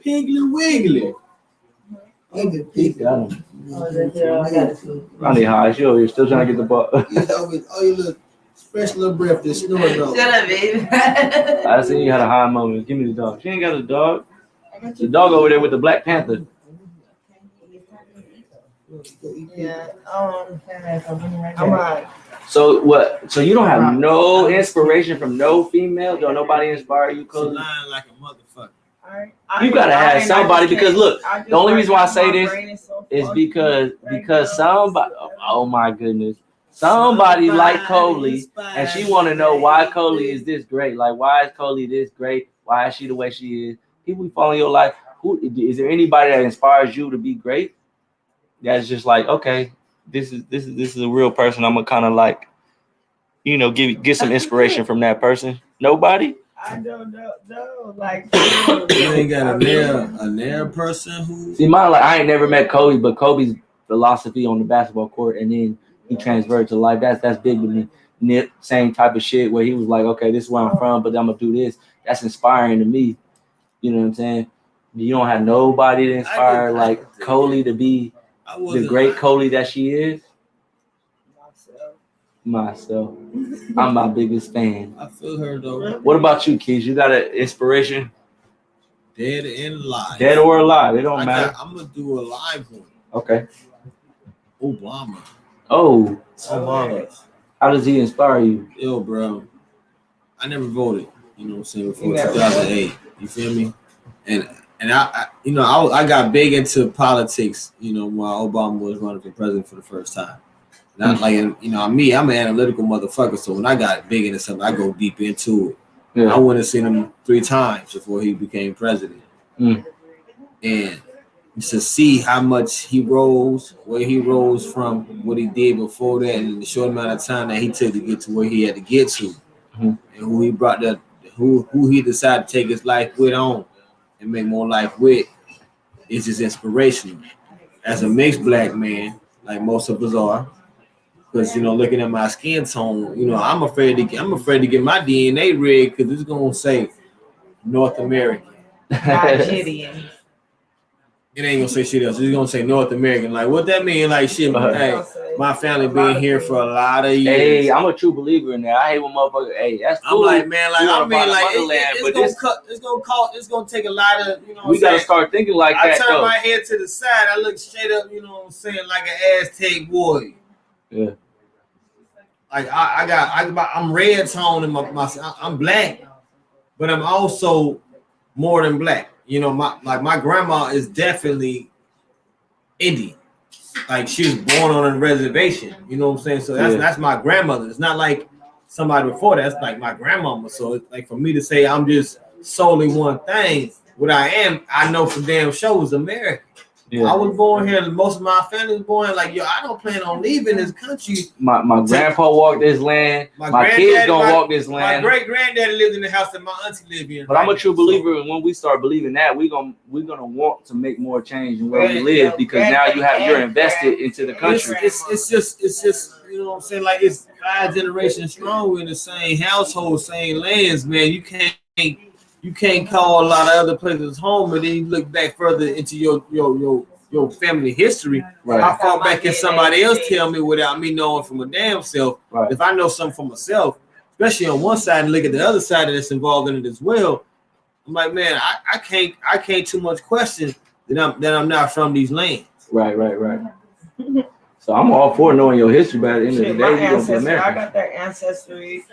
Piggly Wiggly. Ronnie high. She over here still trying to get the ball. Oh, you little fresh little breath that's snoring on. Shut up, baby. I seen you had a high moment. Give me the dog. She ain't got a dog. The dog over there with the Black Panther. Yeah. I'm like, So what? So you don't have no inspiration from no female? Don't nobody inspire you, Cody? Lying like a motherfucker. You gotta have somebody because look, the only reason why I say this is because somebody. Oh my goodness, somebody like Coley, and she want to know why Coley is this great. Like, why is Coley this great? Why is she the way she is? People following your life. Who is there? Anybody that inspires you to be great? That's just like, okay, this is a real person. I'm gonna kind of like, you know, get some inspiration from that person. Nobody. I don't know. No, like You ain't got a nair person who. See, mine, like, I ain't never met Kobe, but Kobe's philosophy on the basketball court, and then he transferred to life. That's big to me. Nip, same type of shit where he was like, okay, this is where I'm from, but I'm gonna do this. That's inspiring to me. You know what I'm saying? You don't have nobody to inspire like Coley to be the great Coley that she is. Myself. I'm my biggest fan. I feel her though. What about you, Keys? You got an inspiration? Dead and alive. Dead or alive, it don't matter. I'm gonna do a live one. Okay. Obama. Oh. Obama. How does he inspire you? Yo, bro. I never voted. You know what I'm saying? Before 2008. You feel me? And I you know, I got big into politics. You know, while Obama was running for president for the first time. Not like, you know, I'm an analytical motherfucker. So when I got big into something, I go deep into it. Yeah. I went and seen him 3 times before he became president. And to see how much he rose, where he rose from what he did before that, and the short amount of time that he took to get to where he had to get to, and who he brought that, who he decided to take his life with on and make more life with, is just inspirational. As a mixed black man, like most of us are. Because, you know, looking at my skin tone, you know, I'm afraid to get my DNA rigged because it's gonna say North American. Nigerian. It ain't gonna say shit else. It's gonna say North American. Like, what that mean? Like, shit, hey, my family been here for a lot of years. Hey, I'm a true believer in that. I hate when motherfuckers. Hey, that's cool. I'm like, man, like, it's gonna take a lot of, you know. We gotta start thinking like that. I turn my head to the side. I look straight up. You know what I'm saying? Like an Aztec warrior. Yeah. Like I'm red tone in my I'm black, but I'm also more than black. You know, my grandma is definitely Indian. Like, she was born on a reservation. You know what I'm saying? So that's my grandmother. It's not like somebody before that. It's like my grandmama. So it's like, for me to say I'm just solely one thing, what I am, I know for damn sure is American. Yeah. I was born here. Most of my family was born here. Like, yo, I don't plan on leaving this country. My grandpa walked this land. My kids gonna walk this land. My great granddaddy lived in the house that my auntie lived in. But I'm a true believer, and when we start believing that, we're gonna want to make more change in where we live, because now you're invested into the country. It's just you know what I'm saying? Like, it's 5 generations strong in the same household, same lands, man. You can't call a lot of other places home, and then you look back further into your your family history. Right. How far back can somebody else tell me without me knowing from a damn self? Right. If I know something for myself, especially on one side and look at the other side that's involved in it as well, I'm like, man, I can't too much question that I'm not from these lands. Right. So I'm all for knowing your history, but at the end of the Shit, day, my you're gonna be ancestry, I American. got that ancestry,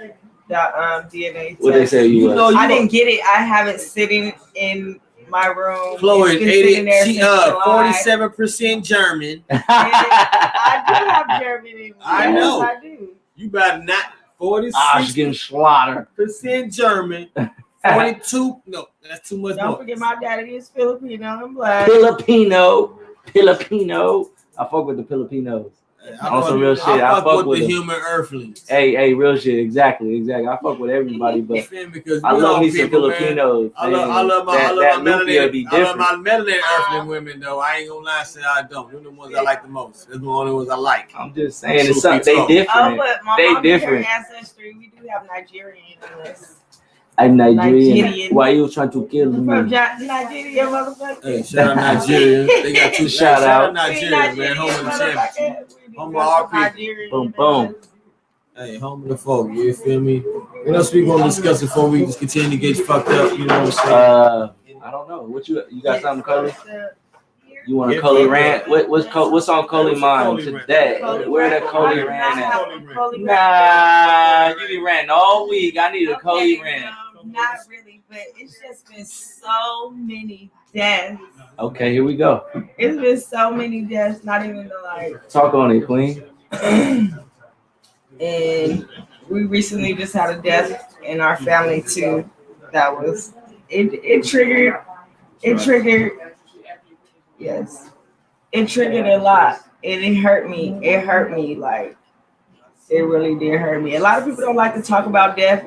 that DNA test. What they say you was? I didn't get it. I have it sitting in my room. Chloe, It's been sitting there since July. 47% German. I do have German in me. I Yes, know. I do. You about not She's getting 46% slaughtered. German. 42. No, that's too much. Don't forget my daddy is Filipino and black. Filipino. I fuck with the Filipinos. On some real shit, I fuck with the them. human earthlings. Hey, real shit. Exactly. I fuck with everybody, but Because I love me some people, man. Filipinos. I love my melanated earthling women though. I ain't gonna lie, say I don't. They're the ones I like the most. They're the only ones I like. I'm just saying, it's something they different. But my they mom different. Her ancestry, we do have Nigerian in us. I'm Nigerian. Nigerian. Why you trying to kill me? From Nigeria, motherfucker. Hey, shout out Nigeria. They got two Shout out Nigeria, man. Home of the champions. Home of our people. Boom. Hey, home of the folk. You feel me? What else we gonna discuss before we just continue to get fucked up? You know what I'm saying? I don't know. What you got something, Coley? You want a Coley rant? What's on Coley mind today? Where that Coley rant at? Nah, you be ranting all week. I need a Coley rant. Not really, but it's just been so many deaths. Okay, here we go. It's been so many deaths, not even the like. Talk on it, Queen. And we recently just had a death in our family too. That was it triggered. Yes, it triggered a lot, and it hurt me. It hurt me, like it really did hurt me. A lot of people don't like to talk about death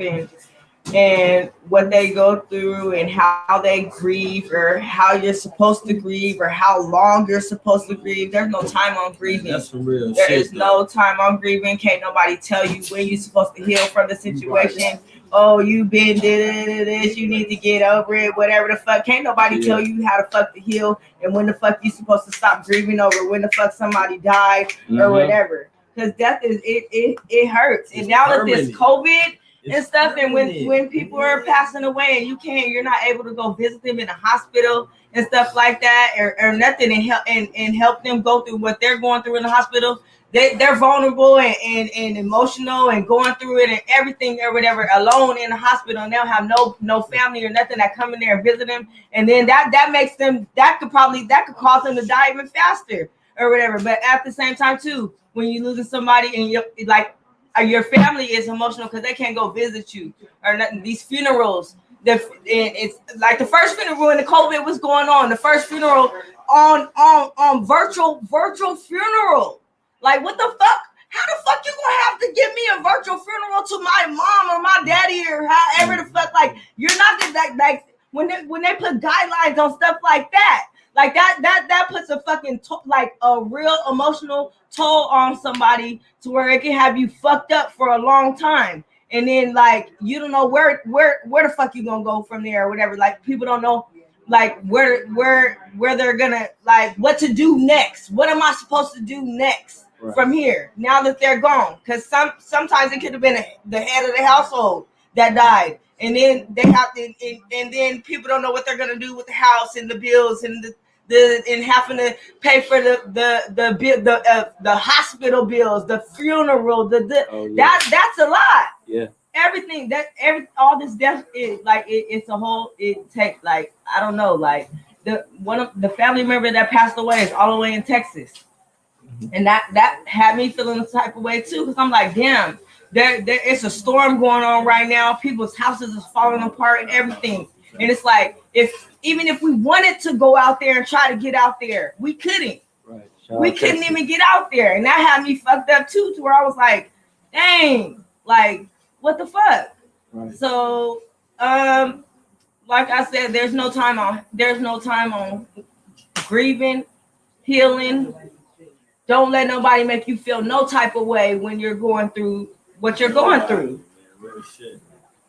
and what they go through and how they grieve or how you're supposed to grieve or how long you're supposed to grieve. There's no time on grieving. That's some real There shit. is no time on grieving. Can't nobody tell you when you're supposed to heal from the situation. Right. Oh, you've been this, you need to get over it, whatever the fuck. Can't nobody tell you how to fuck to heal and when the fuck you supposed to stop grieving over when the fuck somebody died or whatever. Because death is it hurts. And now that this COVID and stuff, and when people are passing away and you're not able to go visit them in the hospital and stuff like that or nothing and help them go through what they're going through in the hospital, they're vulnerable and emotional and going through it and everything or whatever alone in the hospital, and they'll have no family or nothing that come in there and visit them, and then that makes them that could cause them to die even faster or whatever. But at the same time too, when you're losing somebody and you're like your family is emotional because they can't go visit you or nothing. These funerals, it's like the first funeral when the COVID was going on. The first funeral on virtual funeral. Like what the fuck? How the fuck you gonna have to give me a virtual funeral to my mom or my daddy or however the fuck? Like you're not like when they put guidelines on stuff like that. Like that puts a fucking like a real emotional toll on somebody to where it can have you fucked up for a long time, and then like you don't know where the fuck you gonna go from there or whatever. Like people don't know like where they're gonna like what to do next. What am I supposed to do next from here now that they're gone? Because sometimes it could have been the head of the household that died, and then they have to, and then people don't know what they're gonna do with the house and the bills and and having to pay for the hospital bills, the funeral, that's a lot. Yeah. Everything all this death is like it's a whole. It takes like I don't know, like one of the family member that passed away is all the way in Texas, and that had me feeling the type of way too, because I'm like, damn, there it's a storm going on right now. People's houses is falling apart and everything, and it's like even if we wanted to go out there and try to get out there, we couldn't. Right. We couldn't even get out there. And that had me fucked up too, to where I was like, dang, like, what the fuck? Right. So, like I said, there's no time on grieving, healing. Don't let nobody make you feel no type of way when you're going through what you're going through.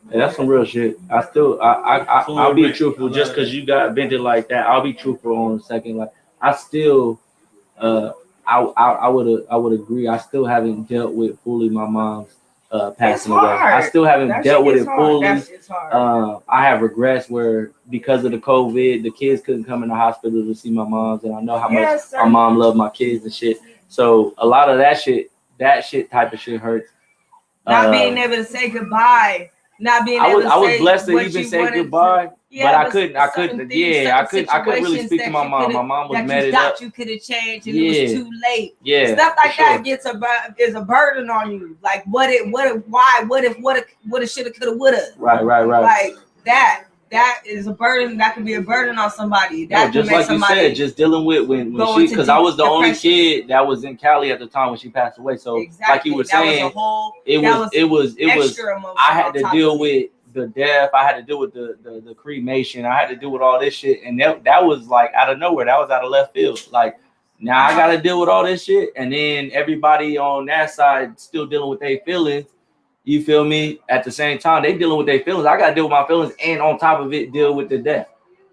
Yeah, that's some real shit. I'll be truthful just because you got vented like that. I'll be truthful on a second. Like I still I would agree. I still haven't dealt with fully my mom's passing away. I still haven't dealt with it fully. I have regrets where because of the COVID, the kids couldn't come in the hospital to see my mom's, and I know how much my mom loved my kids and shit. So a lot of that shit type of shit hurts. Not being able to say goodbye. Not being able to say I was blessed to what even you say wanted goodbye, yeah, but I couldn't. I couldn't really speak to my mom. My mom was mad up. You could have changed, and it was too late. Yeah, stuff like that is a burden on you. Like what if, shoulda, coulda, woulda. Right. Like that is a burden. That could be a burden on somebody. That just like you said, just dealing with when she, because I was the only kid that was in Cali at the time when she passed away. So like you were saying, it was I had to deal with the death. I had to deal with the cremation. I had to deal with all this shit, and that was like out of nowhere. That was out of left field. Like now I got to deal with all this shit, and then everybody on that side still dealing with their feelings. You feel me? At the same time, they dealing with their feelings. I gotta deal with my feelings, and on top of it, deal with the death.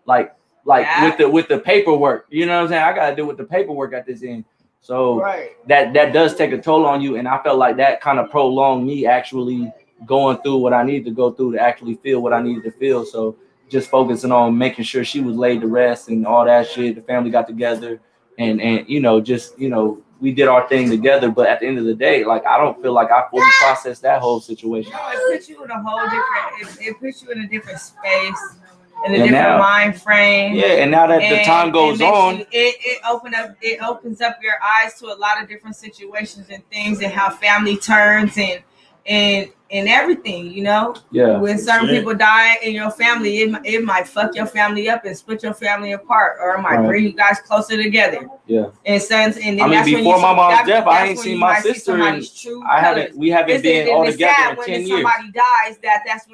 Like with the paperwork. You know what I'm saying? I gotta deal with the paperwork at this end. So that does take a toll on you, and I felt like that kind of prolonged me actually going through what I needed to go through to actually feel what I needed to feel. So just focusing on making sure she was laid to rest and all that shit. The family got together, and we did our thing together, but at the end of the day, like I don't feel like I fully processed that whole situation. No, it puts you in a whole different. It puts you in a different space, in a different mind frame. Yeah, and now that the time goes on, it opens up your eyes to a lot of different situations and things, and how family turns and everything, you know. Yeah. When certain people die in your family, it might fuck your family up and split your family apart, or it might bring you guys closer together. Yeah. And sons, and then I mean, before my mom's death, I ain't seen my sister, and we haven't been all together in 10 years. When somebody dies, that's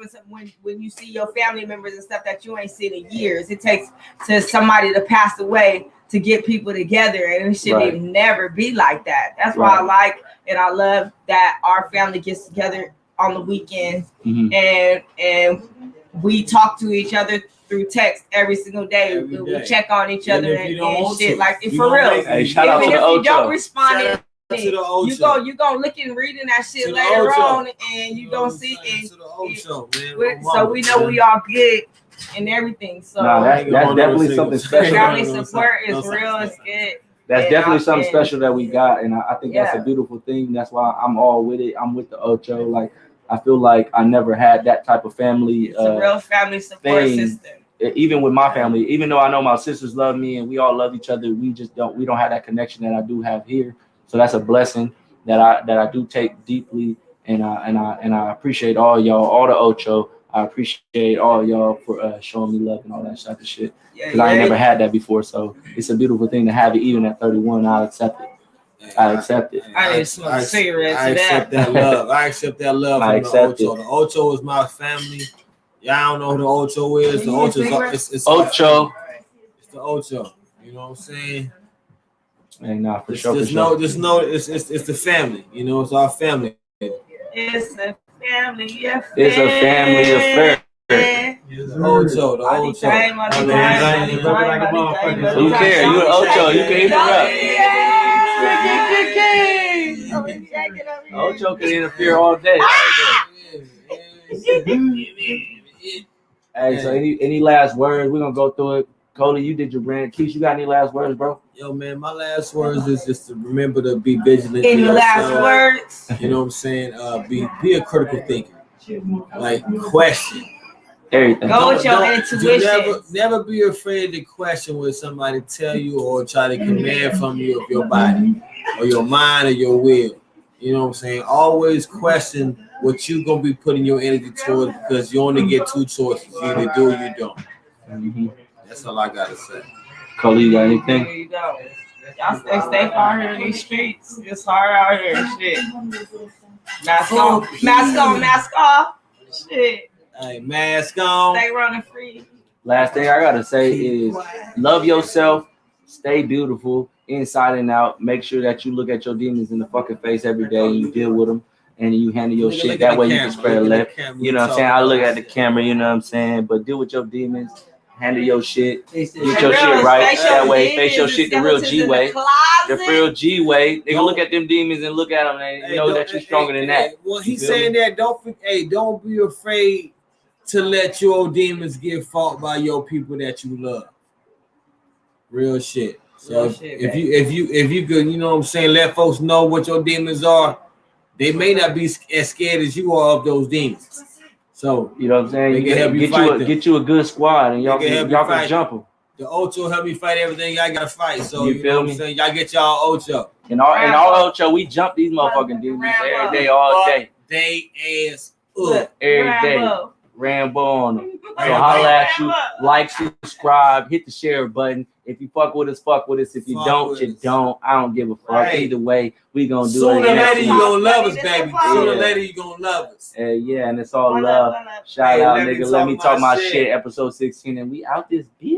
when you see your family members and stuff that you ain't seen in years. It takes to somebody to pass away to get people together, and it should never be like that. That's why I like and I love that our family gets together on the weekends, and we talk to each other through text every single day. We check on each other and shit like it for real. Hey, shout out to the Ocho. If you don't respond, you go looking reading that shit later on, and you don't see it. So we know we all good and everything. So that's definitely something special. Family support is real. It's good. That's definitely something special that we got, and I think that's a beautiful thing. That's why I'm all with it. I'm with the Ocho. Like I feel like I never had that type of family. It's a real family support system. Even with my family, even though I know my sisters love me and we all love each other, we don't have that connection that I do have here. So that's a blessing that I do take deeply, and I appreciate all y'all, all the Ocho. I appreciate all y'all for showing me love and all that type of shit. Because I ain't never had that before, so it's a beautiful thing to have it. Even at 31, I'll accept it. I accept it. I didn't smoke cigarettes. I accept that love. I accept that love from the Ocho. The Ocho is my family. Y'all don't know who the Ocho is. The Ocho is it's Ocho. It's the Ocho. You know what I'm saying? Hey, nah, for sure. Just know it's the family. You know, it's our family. It's a family affair. It's a family affair. The Ocho. Who cares? You an Ocho. You can interrupt. Ocho can interfere all day. Hey, so any last words? We're gonna go through it. Cody, you did your brand. Keith, you got any last words, bro? Yo, man, my last words is just to remember to be vigilant. Any last words? You know what I'm saying? Be a critical thinker. Like question everything. Go with your intuition. Never be afraid to question what somebody tell you or try to command from you of your body or your mind or your will. You know what I'm saying? Always question what you gonna be putting your energy towards, because you only get two choices: you either do or you don't. Mm-hmm. That's all I gotta say. Cody, you got anything? You don't. Y'all stay far here in these streets. It's hard out here. Shit. Mask on, mask off. Shit. Hey, mask on. Stay running free. Last thing I gotta say is love yourself, stay beautiful inside and out. Make sure that you look at your demons in the fucking face every day and you deal with them and you handle your shit. That way you can spread a left. You know what I'm saying? I look at the camera, you know what I'm saying? But deal with your demons. handle your shit, get And your shit real right face that your way, face your demons shit and the real skeletons in G way. The closet. real G way. They gonna Don't- look at them demons and look at them and you know that you're stronger than that. Well, You he's feel saying me? that don't be afraid to let your demons get fought by your people that you love. Real shit. So Real shit, if you could, you know what I'm saying, let folks know what your demons are, they may not be as scared as you are of those demons. So You know what I'm saying? They You can help can you fight them. get you a good squad and y'all They can help you can fight jump them. the Ocho help me fight everything I gotta fight. So You you, feel know what me? I'm saying? Y'all get y'all Ocho. And all Ocho, we jump these motherfucking demons every day, all day. They ass Look, up. Every day. Rambo. Rambo on them. So Rambo. holla at you, like, subscribe, hit the share button. If you fuck with us, fuck with us. If you Fuck don't, with you us. don't. I don't give a fuck. Right. Either way, we gonna do Sooner or it. later you next gonna love us, This baby. is Sooner or Yeah. later you gonna love us. Yeah, and it's all One love. love, one love. Shout Hey, out, let me nigga. Let me talk talk my my shit. shit. Episode 16, and we out this bitch.